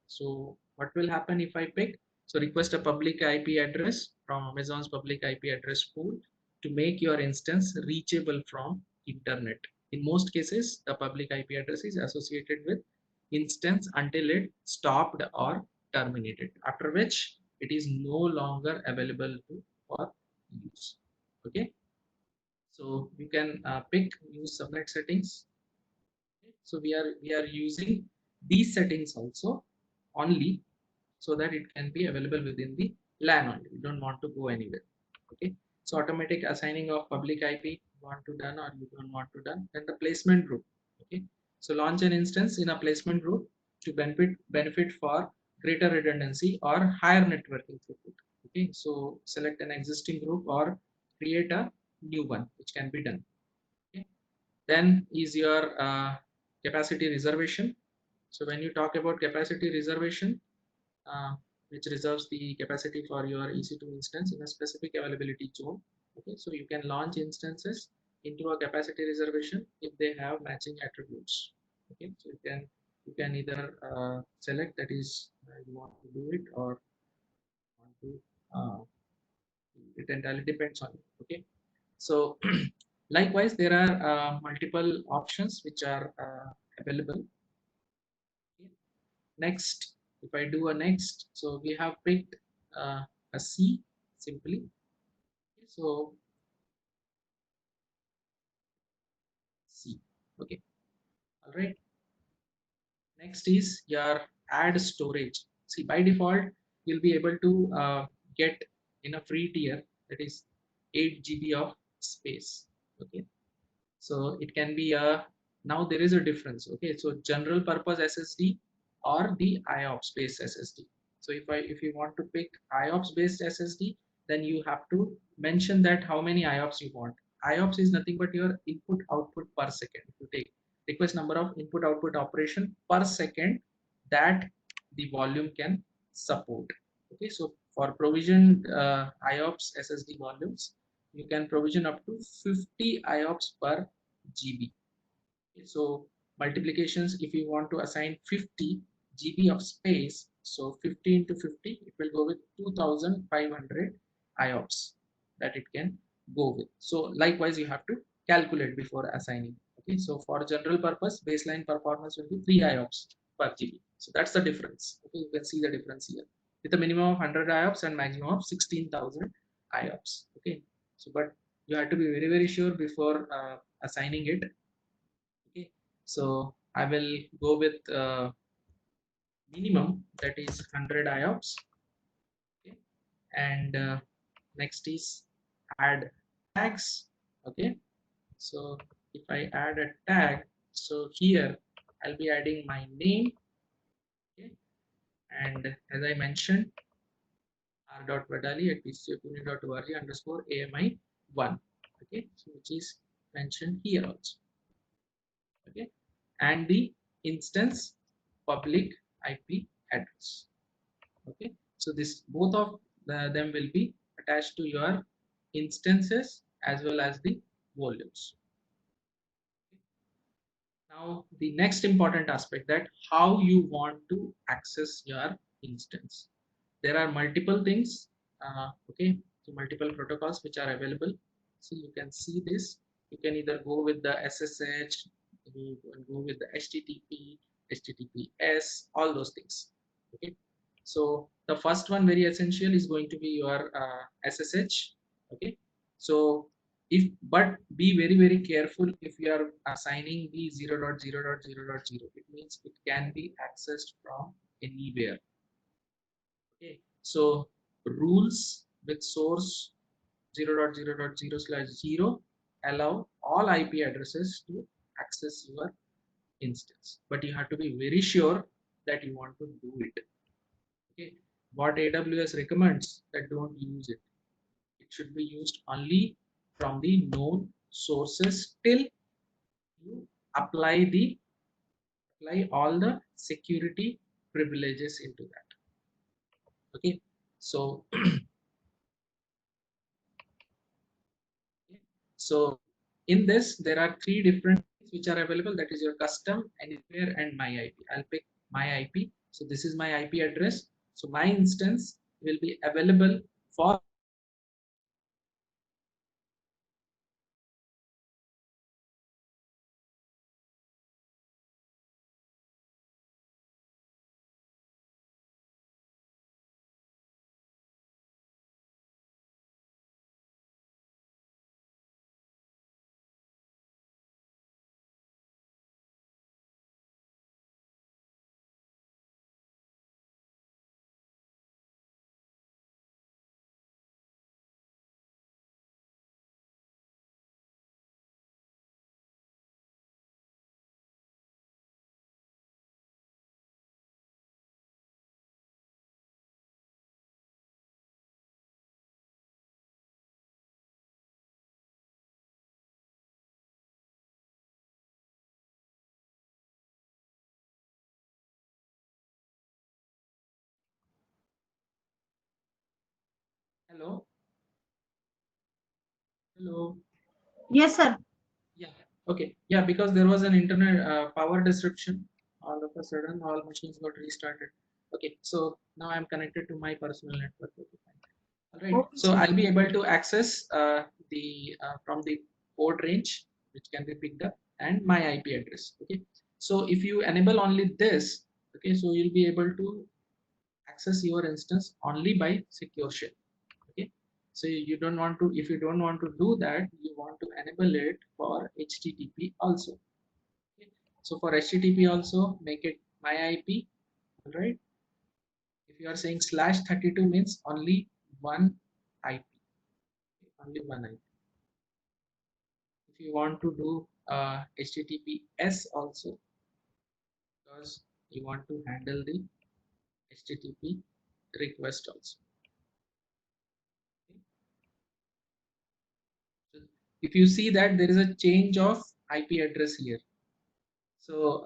So what will happen if I pick? So request a public IP address from Amazon's public IP address pool to make your instance reachable from internet. In most cases, the public IP address is associated with instance until it stopped or terminated, after which it is no longer available for use. Okay, so you can pick use subnet settings. So we are using these settings also only so that it can be available within the LAN only. You don't want to go anywhere. Okay. So automatic assigning of public IP, you want to done or you don't want to done. Then the placement group. Okay. So launch an instance in a placement group to benefit for greater redundancy or higher networking throughput. Okay. So select an existing group or create a new one, which can be done. Okay. Then is your capacity reservation. So when you talk about capacity reservation, uh, which reserves the capacity for your EC2 instance in a specific availability zone. Okay, so you can launch instances into a capacity reservation if they have matching attributes. Okay, so you can either select that is you want to do it or want to it entirely depends on you. Okay, so likewise there are multiple options which are available. Okay. Next, if I do a next, so we have picked a C simply. Okay, so C. Okay, all right. Next is your add storage. See, by default you'll be able to get in a free tier, that is 8 GB of space. Okay, so it can be a, now there is a difference. Okay, so general purpose SSD or the IOPS based SSD. So if you want to pick IOPS based SSD, then you have to mention that how many IOPS you want. IOPS is nothing but your input output per second. If you take request number of input output operation per second that the volume can support. Okay, so for provisioned IOPS SSD volumes, you can provision up to 50 IOPS per GB. Okay, so multiplications, if you want to assign 50 GB of space, so 50 into 50, it will go with 2500 IOPS that it can go with. So likewise, you have to calculate before assigning. Okay, so for general purpose, baseline performance will be 3 IOPS per GB. So that's the difference. Okay, you can see the difference here with a minimum of 100 IOPS and maximum of 16,000 IOPS. Okay, so but you have to be very sure before assigning it. Okay, so I will go with minimum, that is 100 IOPS. Okay, and next is add tags. Okay, so if I add a tag, so here I'll be adding my name. Okay, and as I mentioned, r.vadali@pcpuni.org_ami1. Okay, so which is mentioned here also. Okay, and the instance public IP address. Okay, so this both of them will be attached to your instances as well as the volumes. Now the next important aspect, that how you want to access your instance. There are multiple things. Okay, so multiple protocols which are available. So you can see this. You can either go with the SSH, you can go with the HTTP, HTTPS, all those things. Okay, so the first one, very essential, is going to be your SSH. Okay, so if, but be very careful if you are assigning the 0.0.0.0. It means it can be accessed from anywhere. Okay, so rules with source 0.0.0/0 allow all IP addresses to access your instance, but you have to be very sure that you want to do it. Okay, what AWS recommends, that don't use it. It should be used only from the known sources till you apply all the security privileges into that. Okay, so so in this there are three different things which are available, that is your custom, anywhere, and my IP. I'll pick my IP. So this is my IP address, so my instance will be available for hello. Hello. Yes, sir. Yeah. Okay. Yeah, because there was an internet power disruption. All of a sudden, all machines got restarted. Okay. So now I'm connected to my personal network. Okay, fine. Right. So I'll be able to access the from the port range, which can be picked up, and my IP address. Okay. So if you enable only this, okay, so you'll be able to access your instance only by secure shell. Okay. So you don't want to, if you don't want to do that, you want to enable it for HTTP also. Okay. So for HTTP also, make it my IP. All right. If you are saying /32 means only one IP, only one IP. If you want to do HTTPS also, because you want to handle the HTTP request also. Okay. So if you see that there is a change of IP address here, so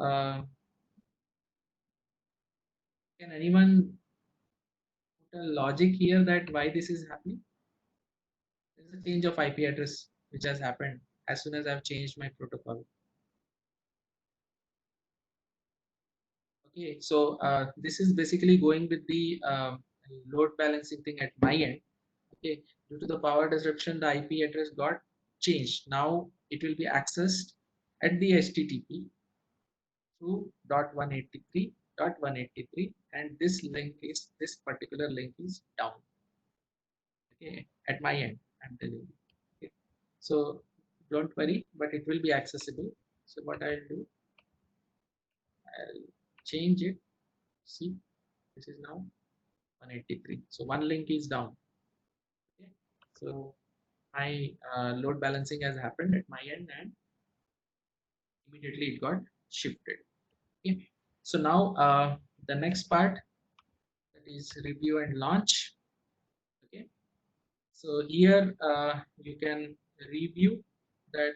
can anyone put a logic here that why this is happening? There is a change of IP address which has happened as soon as I've changed my protocol. Okay, so this is basically going with the load balancing thing at my end. Okay, due to the power disruption, the IP address got changed. Now it will be accessed at the HTTP through .183.183, and this particular link is down. Okay, at my end, I'm telling you. Okay. So don't worry, but it will be accessible. So what I'll do, I'll change it. See, this is now 183. So one link is down. Okay. So my load balancing has happened at my end, and immediately it got shifted. Okay. So now the next part, that is review and launch. Okay. So here you can review that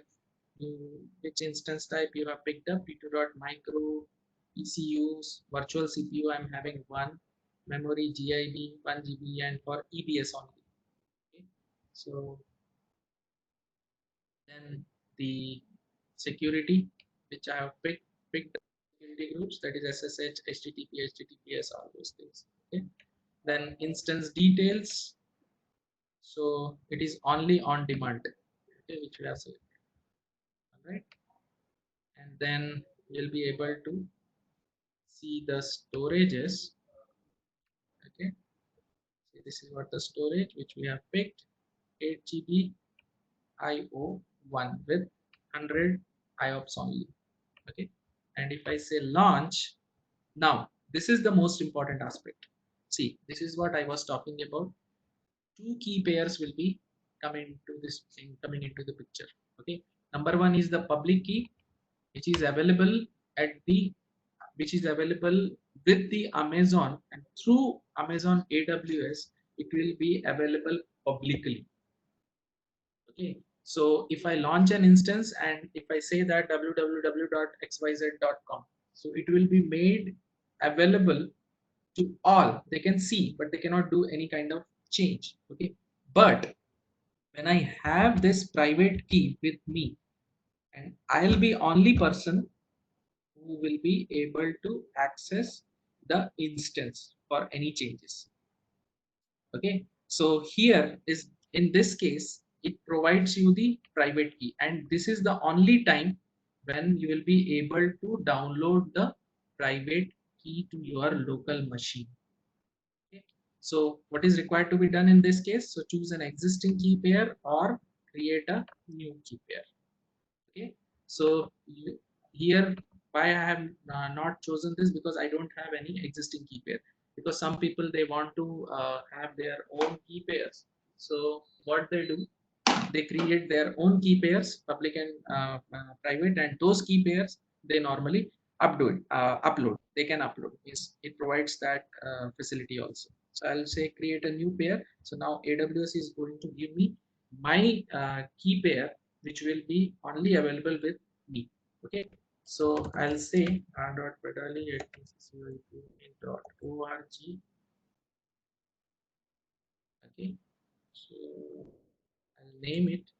which instance type you have picked up. P2.micro, ECUs, virtual CPU. I'm having one, memory GIB 1 GB, and for EBS only. Okay. So then the security which I have picked up security groups, that is SSH, HTTP, HTTPS, all those things. Okay. Then instance details. So it is only on demand. Okay, which we have selected. All right. And then you'll be able to see the storages. Okay. So this is what the storage which we have picked, 8 GB IO1 with 100 IOPS only. Okay. And if I say launch, now this is the most important aspect. See, this is what I was talking about. Two key pairs will be coming to this thing, coming into the picture. Okay. Number one is the public key, which is available at the which is available with the Amazon, and through Amazon AWS it will be available publicly. Okay, so if I launch an instance and if I say that www.xyz.com, so it will be made available to all. They can see, but they cannot do any kind of change. Okay, but when I have this private key with me, and I'll be only person who will be able to access the instance for any changes. Okay, so here is, in this case, it provides you the private key, and this is the only time when you will be able to download the private key to your local machine. Okay. So what is required to be done in this case? So choose an existing key pair or create a new key pair. Okay, so here why I have not chosen this, because I don't have any existing key pair, because some people they want to have their own key pairs. So what they do, they create their own key pairs, public and private, and those key pairs they normally upload. They can upload. Yes, it provides that facility also. So I'll say create a new pair. So now AWS is going to give me my key pair, which will be only available with me. Okay. So I'll say r.pedali@org. Okay. So I'll name it.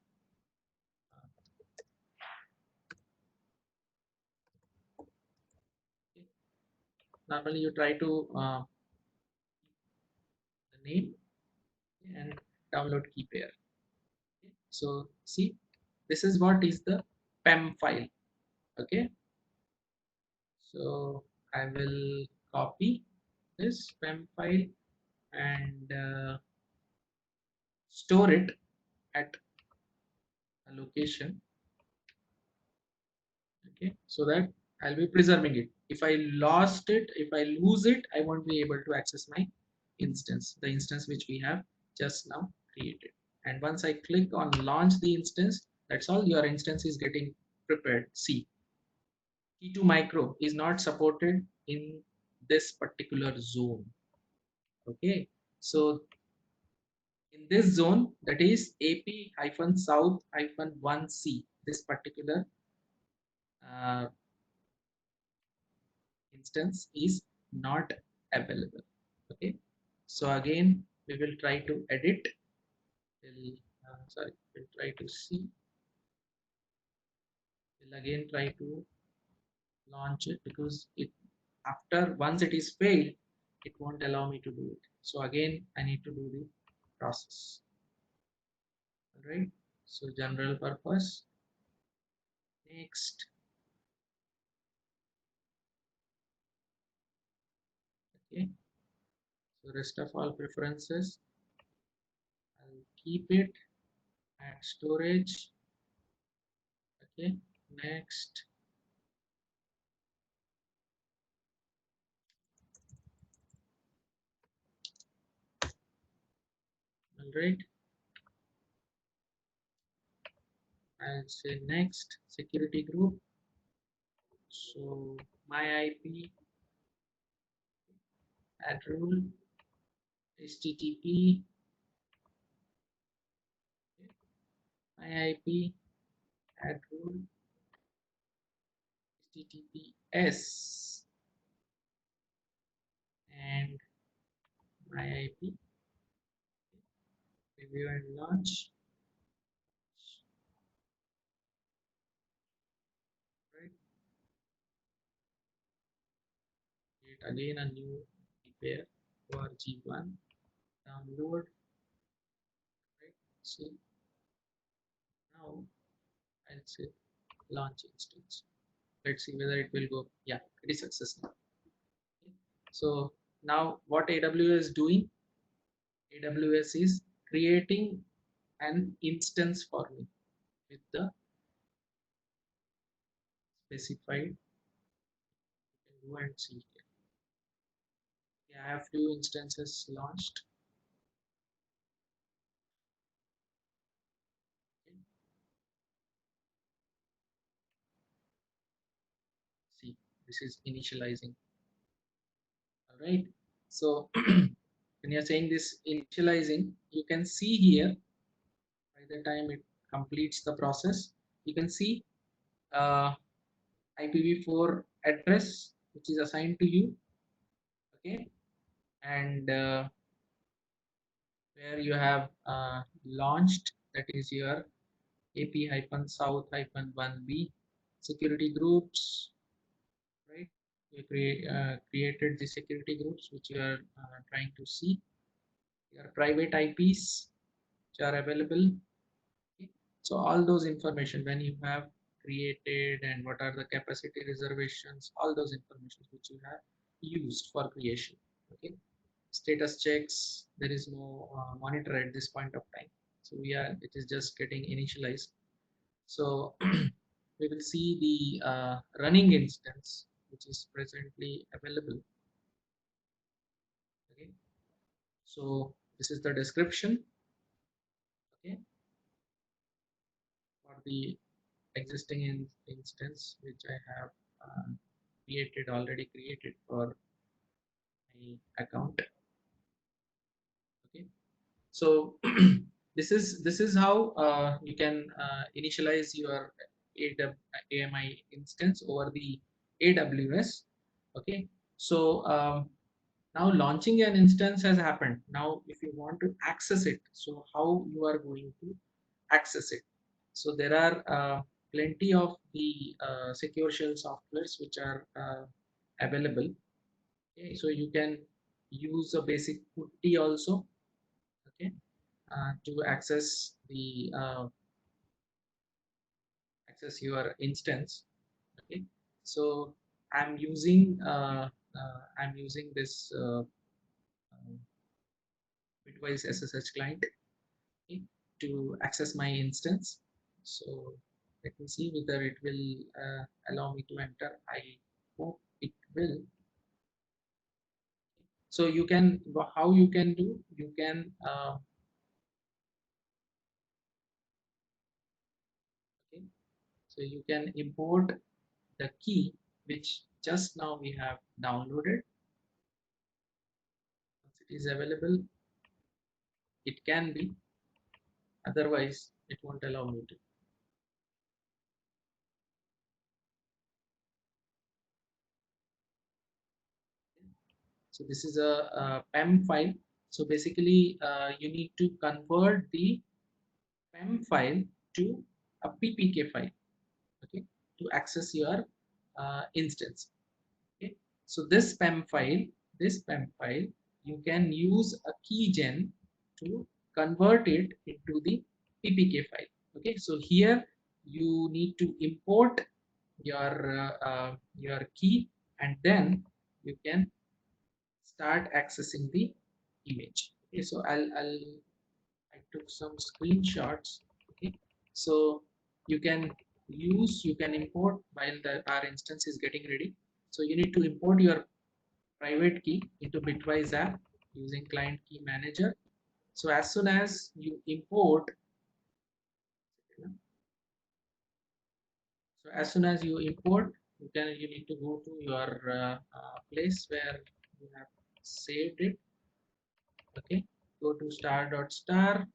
Okay. Normally you try to the name and download key pair. Okay. So see, this is what is the PEM file. Okay, so I will copy this PEM file and store it at a location. Okay, so that I'll be preserving it. If I lost it, if I lose it, I won't be able to access my instance, the instance which we have just now created. And once I click on launch the instance, that's all, your instance is getting prepared. See, T2 micro is not supported in this particular zone. Okay, so in this zone, that is AP-South-1C, this particular uh, instance is not available. Okay, so again we will try to edit. We'll try to see. We'll again try to launch it, because it, after once it is failed, it won't allow me to do it. So again I need to do the process. All right, so general purpose, next. Okay, so rest of all preferences I'll keep it, add storage. Okay, next. All right, I'll say next, security group. So my IP, add rule, HTTP, my IP, add rule, HTTPS, and my IP, review and launch. Right, create again a new pair org1, download. Right, so now I'll say launch instance. Let's see whether it will go. Yeah, it is successful. Okay. So now what AWS is doing, AWS is creating an instance for me with the specified. You can go and see here. Yeah, I have few instances launched. Okay. See, this is initializing. All right, so when you're saying this initializing, you can see here, by the time it completes the process, you can see IPv4 address which is assigned to you. Okay, and where you have launched, that is your AP-South-1B security groups. Right, you created the security groups which you are trying to see, your private IPs which are available. Okay. So all those information when you have created, and what are the capacity reservations, all those information which you have used for creation. Okay, status checks, there is no monitor at this point of time, so it is just getting initialized. So we will see the running instance which is presently available. Okay, so this is the description. Okay, for the existing instance which I have already created for my account. Okay, so this is how you can initialize your AMI instance over the AWS. Okay, so now launching an instance has happened. Now if you want to access it, so how you are going to access it? So there are plenty of the secure shell softwares which are available. Okay, so you can use a basic putty also. Okay, to access the access your instance. Okay, so I'm using this Bitwise SSH client, okay, to access my instance. So let me see whether it will allow me to enter. I hope it will. So you can, how you can do, you can okay, so you can import the key which just now we have downloaded. Once it is available, it can be, otherwise it won't allow me to. So this is a PEM file. So basically you need to convert the PEM file to a PPK file, okay, to access your instance. Okay, so this PEM file, you can use a keygen to convert it into the PPK file. Okay, so here you need to import your key, and then you can start accessing the image. Okay, so I took some screenshots. Okay, so you can you can import while our instance is getting ready. So you need to import your private key into Bitwise app using client key manager. So as soon as you import, so as soon as you import, you need to go to your place where you have saved it. Okay, go to star.star,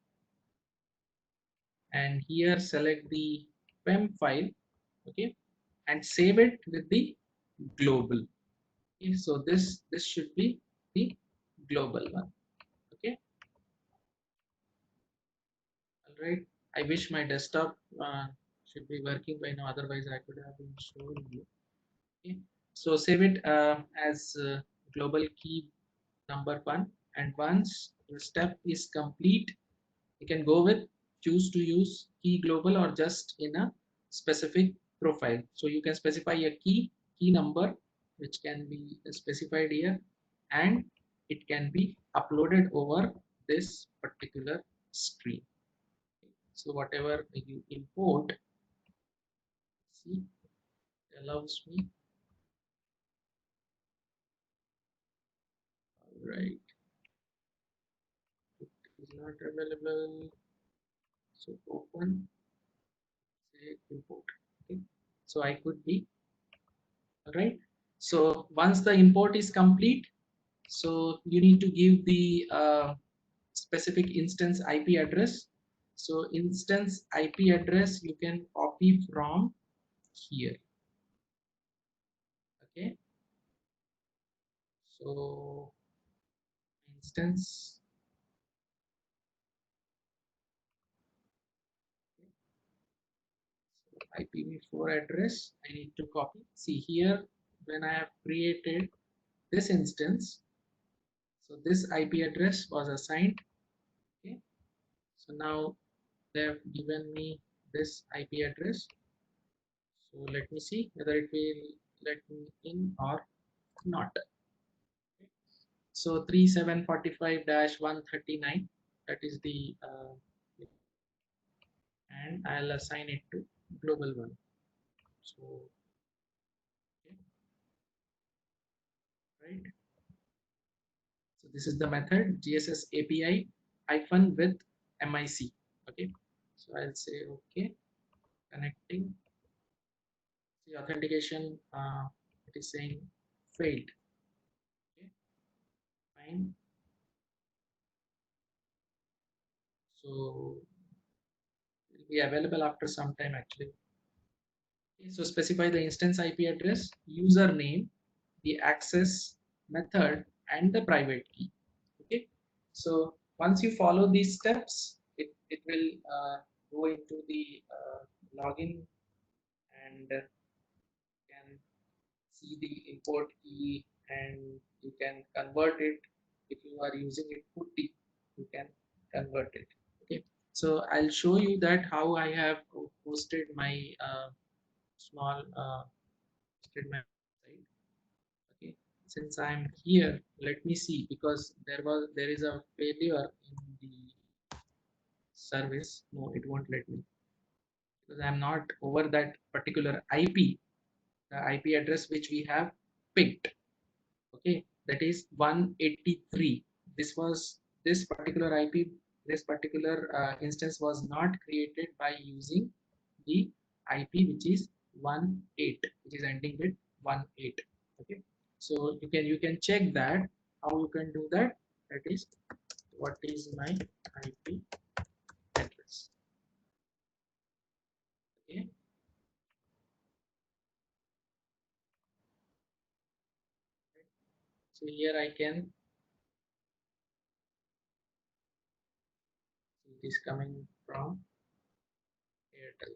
and here select the PEM file. Okay, and save it with the global. Okay, so this should be the global one. Okay, all right. I wish my desktop should be working by now, otherwise I could have been showing you. Okay, so save it as global key number one, and once the step is complete, you can go with choose to use key global or just in a specific profile. So you can specify a key number which can be specified here, and it can be uploaded over this particular stream. So whatever you import, see, allows me. All right, it is not available. So open, say import. Okay, so I could be, all right. So once the import is complete, so you need to give the specific instance IP address. So instance IP address you can copy from here. Okay, so instance, so IPv4 address I need to copy. See here, when I have created this instance, so this IP address was assigned. Okay, so now they have given me this IP address. So let me see whether it will let me in or not. So 3745-139, that is the and I'll assign it to global one. So okay, right. So this is the method GSS API hyphen with MIC. Okay. So I'll say okay, connecting. The authentication it is saying failed. Okay, fine. So it will be available after some time actually. Okay, so specify the instance IP address, username, the access method, and the private key. Okay, so once you follow these steps, it will go into the login, and can see the import key, and you can convert it. If you are using it putty, you can convert it. So I'll show you that how I have posted my small posted my website. Okay, since I'm here, let me see, because there is a failure in the service. No, it won't let me because I'm not over that particular IP, the IP address which we have picked. Okay, that is 183. This particular IP, this particular instance was not created by using the IP which is 18, which is ending with 18. Okay, so you can check that how you can do that. That is, what is my IP address? Okay, so here I can see it is coming from Airtel,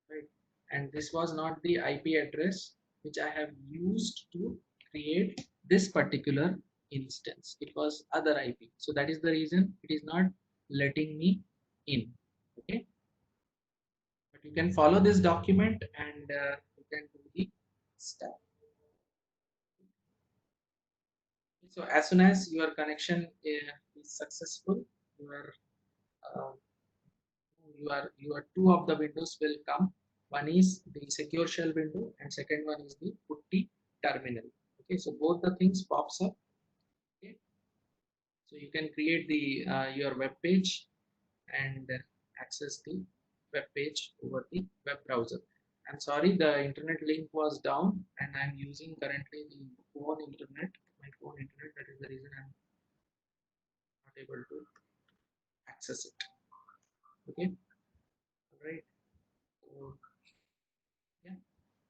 right? And this was not the IP address which I have used to create this particular instance. It was other IP. So that is the reason it is not letting me in. Okay, but you can follow this document and you can do the step. So as soon as your connection is successful, your uh, your two of the windows will come. One is the secure shell window and second one is the putty terminal. Okay, so both the things pops up. Okay, so you can create the your web page and access the web page over the web browser. I'm sorry, the internet link was down and I'm using currently the phone internet, my phone internet. That is the reason I'm not able to access it. Okay, all right. So yeah.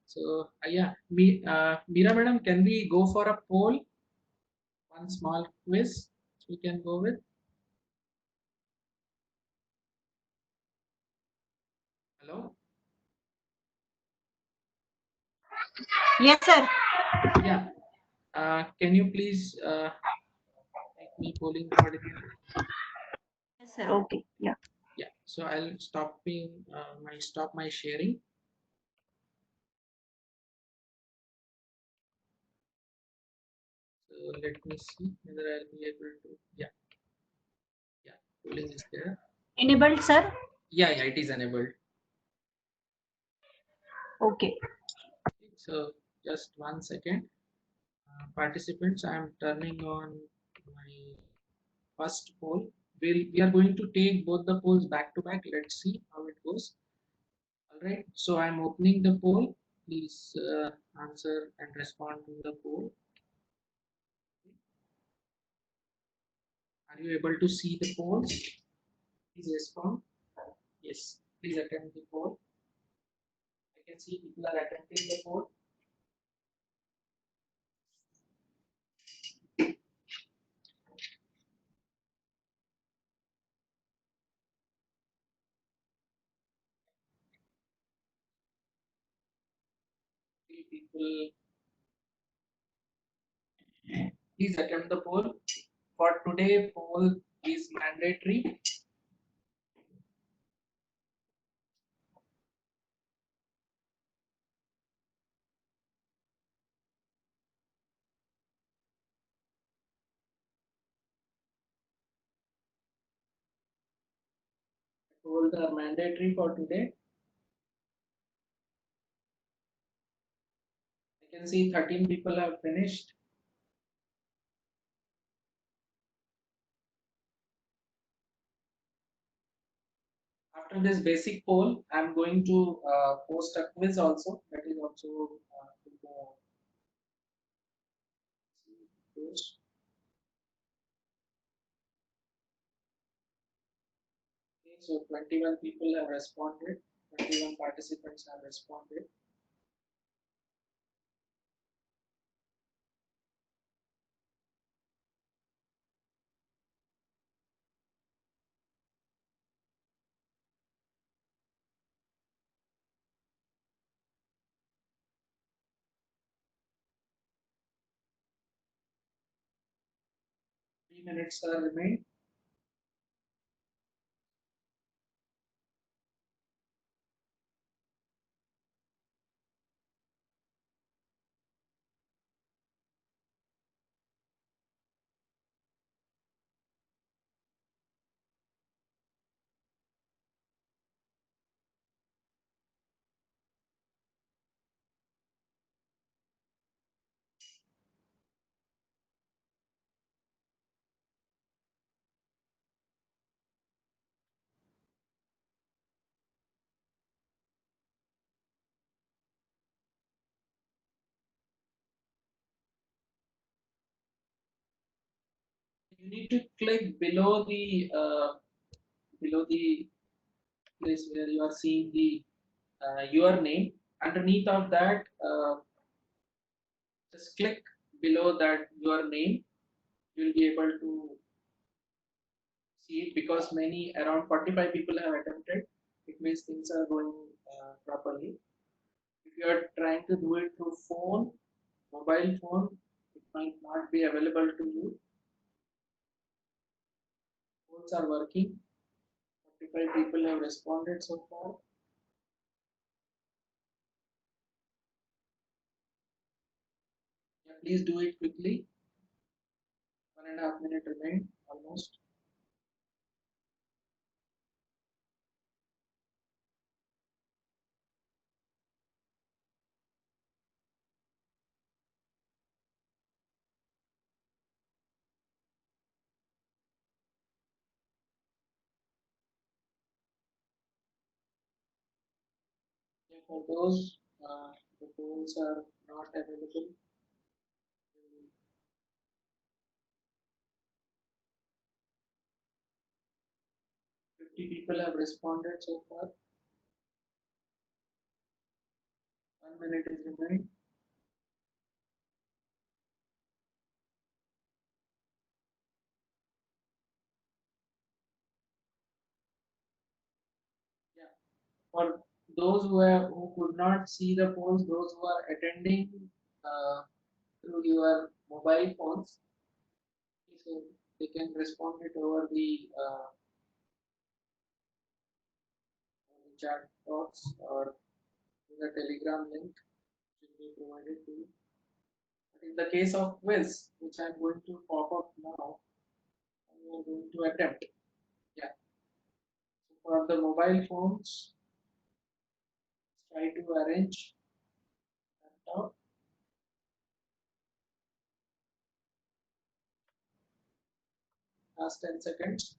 So yeah, Meera madam, can we go for a poll? One small quiz we can go with. Hello. Yes, sir. Yeah. Can you please make me polling coordinator? Yes, sir. Okay. Yeah. Yeah. So I'll stop my sharing. So let me see whether I'll be able to. Yeah. Yeah. Polling is there. Enabled, sir. Yeah. Yeah. It is enabled. Okay. So just 1 second. Participants, I am turning on my first poll. We are going to take both the polls back to back. Let's see how it goes. All right. So I'm opening the poll. Please answer and respond to the poll. Are you able to see the polls? Please respond. Yes. Please attend the poll. I can see people are attending the poll. Three people. Please attend the poll. For today, poll is mandatory. Polls are mandatory for today. I can see 13 people have finished. After this basic poll, I'm going to post a quiz also. That is also to post. Okay, so 21 people have responded. 21 participants have responded. Three minutes are remain. you need to click below the place where you are seeing the your name. Underneath of that, just click below that your name. You'll be able to see it because many around 45 people have attempted. It means things are going properly. If you are trying to do it through phone, mobile phone, it might not be available to you. Phones are working. 45 people have responded so far. Yeah, please do it quickly. 1.5 minutes remain almost. Yeah, for those the polls are not available. 50 people have responded so far. 1 minute is remaining. Yeah. For those who could not see the polls, those who are attending uh, through your mobile phones, so they can respond it over the chat box or the Telegram link which will be provided to you. But in the case of quiz, which I'm going to pop up now, we are going to attempt. Yeah. So for the mobile phones, try to arrange laptop. Last 10 seconds.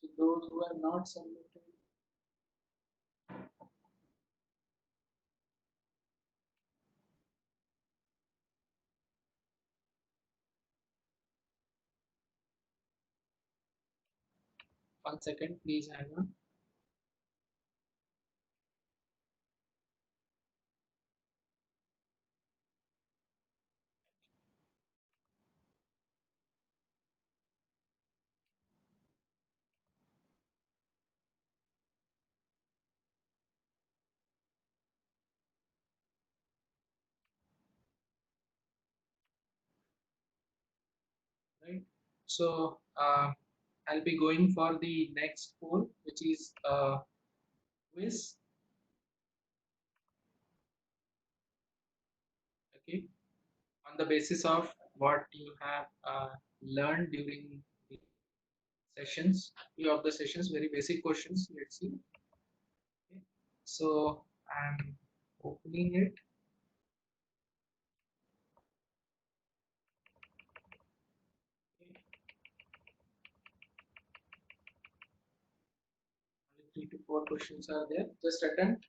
So those who have not submitted, 1 second, please hang on. Right. So I'll be going for the next poll, which is quiz. Okay, on the basis of what you have learned during the sessions, few of the sessions, very basic questions. Let's see. Okay. So I'm opening it. Okay. Only 3 to 4 questions are there. Just attempt.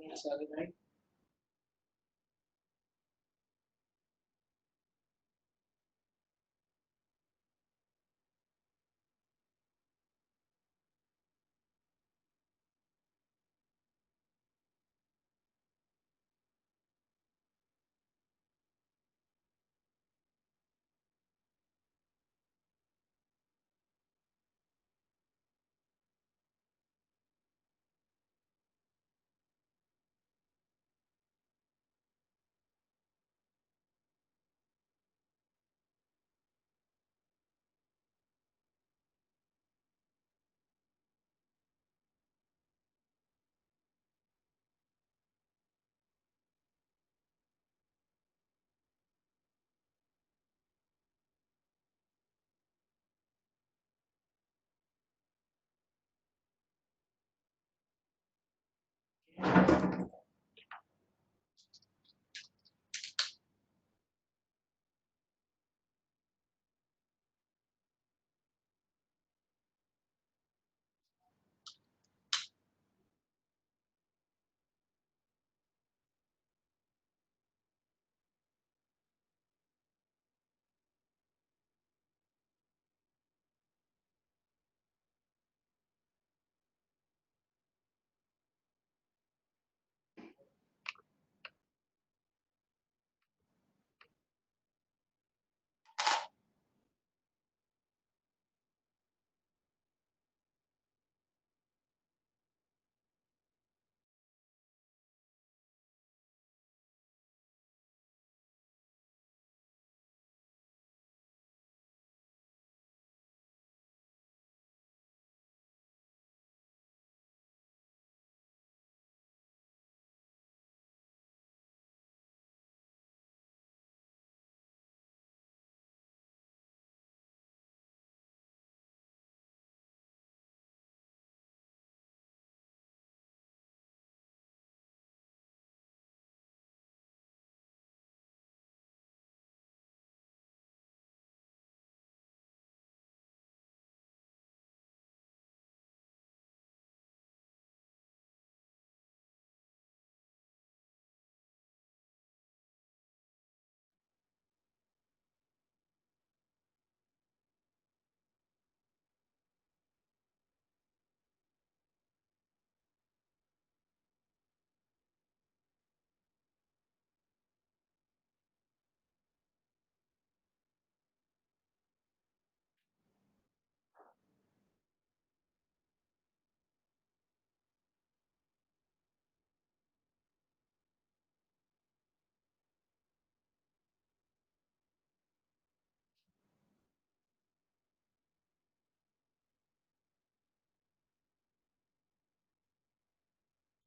Minutes are remaining.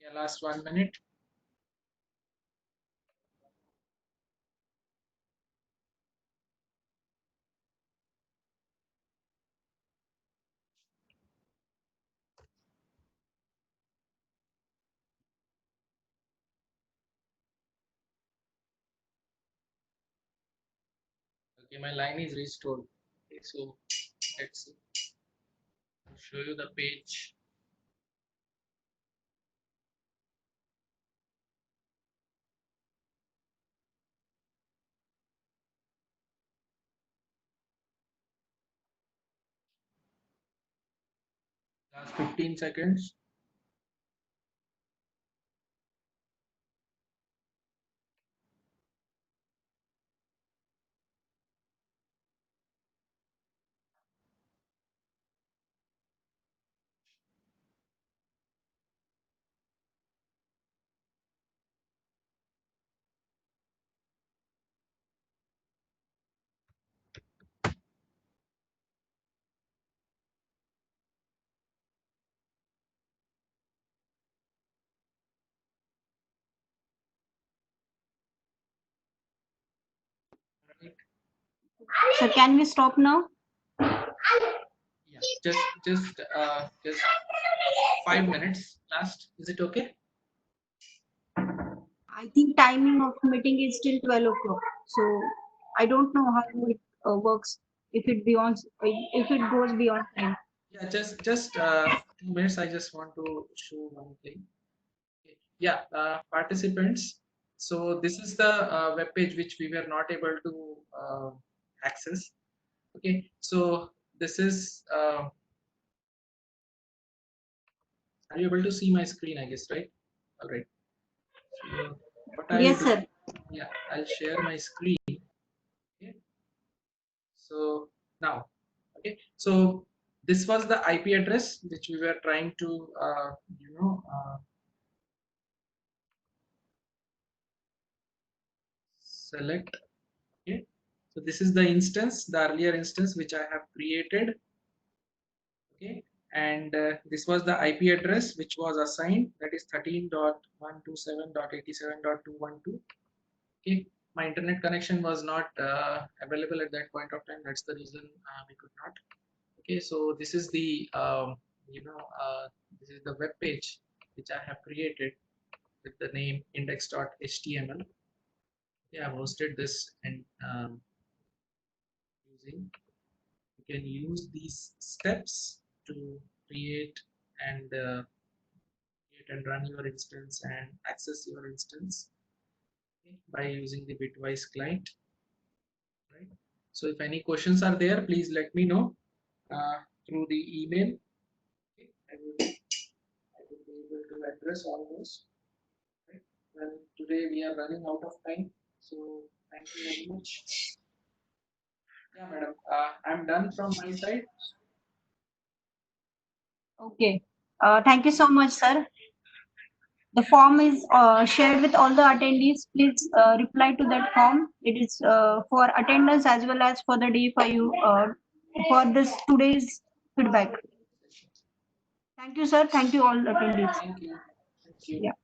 Yeah, last 1 minute. Okay, my line is restored. Okay, so let's see. I'll show you the page. Last 15 seconds. Right. Sir, can we stop now? Yeah, just 5 minutes last. Is it okay? I think timing of meeting is till 12 o'clock. So I don't know how it works if it beyond if it goes beyond time. Yeah, just 2 minutes. I just want to show one thing. Okay. Yeah, participants. So this is the web page which we were not able to access. Okay, so this is. Are you able to see my screen? I guess, right? All right. So what I'll Yes, do? sir. Yeah, I'll share my screen. Okay. So now, okay. So this was the IP address which we were trying to, select. Okay. So this is the instance, the earlier instance which I have created. Okay. And this was the IP address which was assigned, that is 13.127.87.212. Okay. My internet connection was not available at that point of time. That's the reason we could not. Okay, so this is the this is the web page which I have created with the name index.html. Yeah, I've hosted this and using. You can use these steps to create and run your instance and access your instance, okay, by using the Bitwise client. Right. So if any questions are there, please let me know through the email. Okay. I will be able to address all those. Right. Well, today we are running out of time, so thank you very much. Yeah, madam. I'm done from my side. Okay. Thank you so much, sir. The form is shared with all the attendees. Please reply to that form. It is for attendance as well as for the DFIU for this today's feedback. Thank you, sir. Thank you all attendees. Thank you. Thank you. Yeah.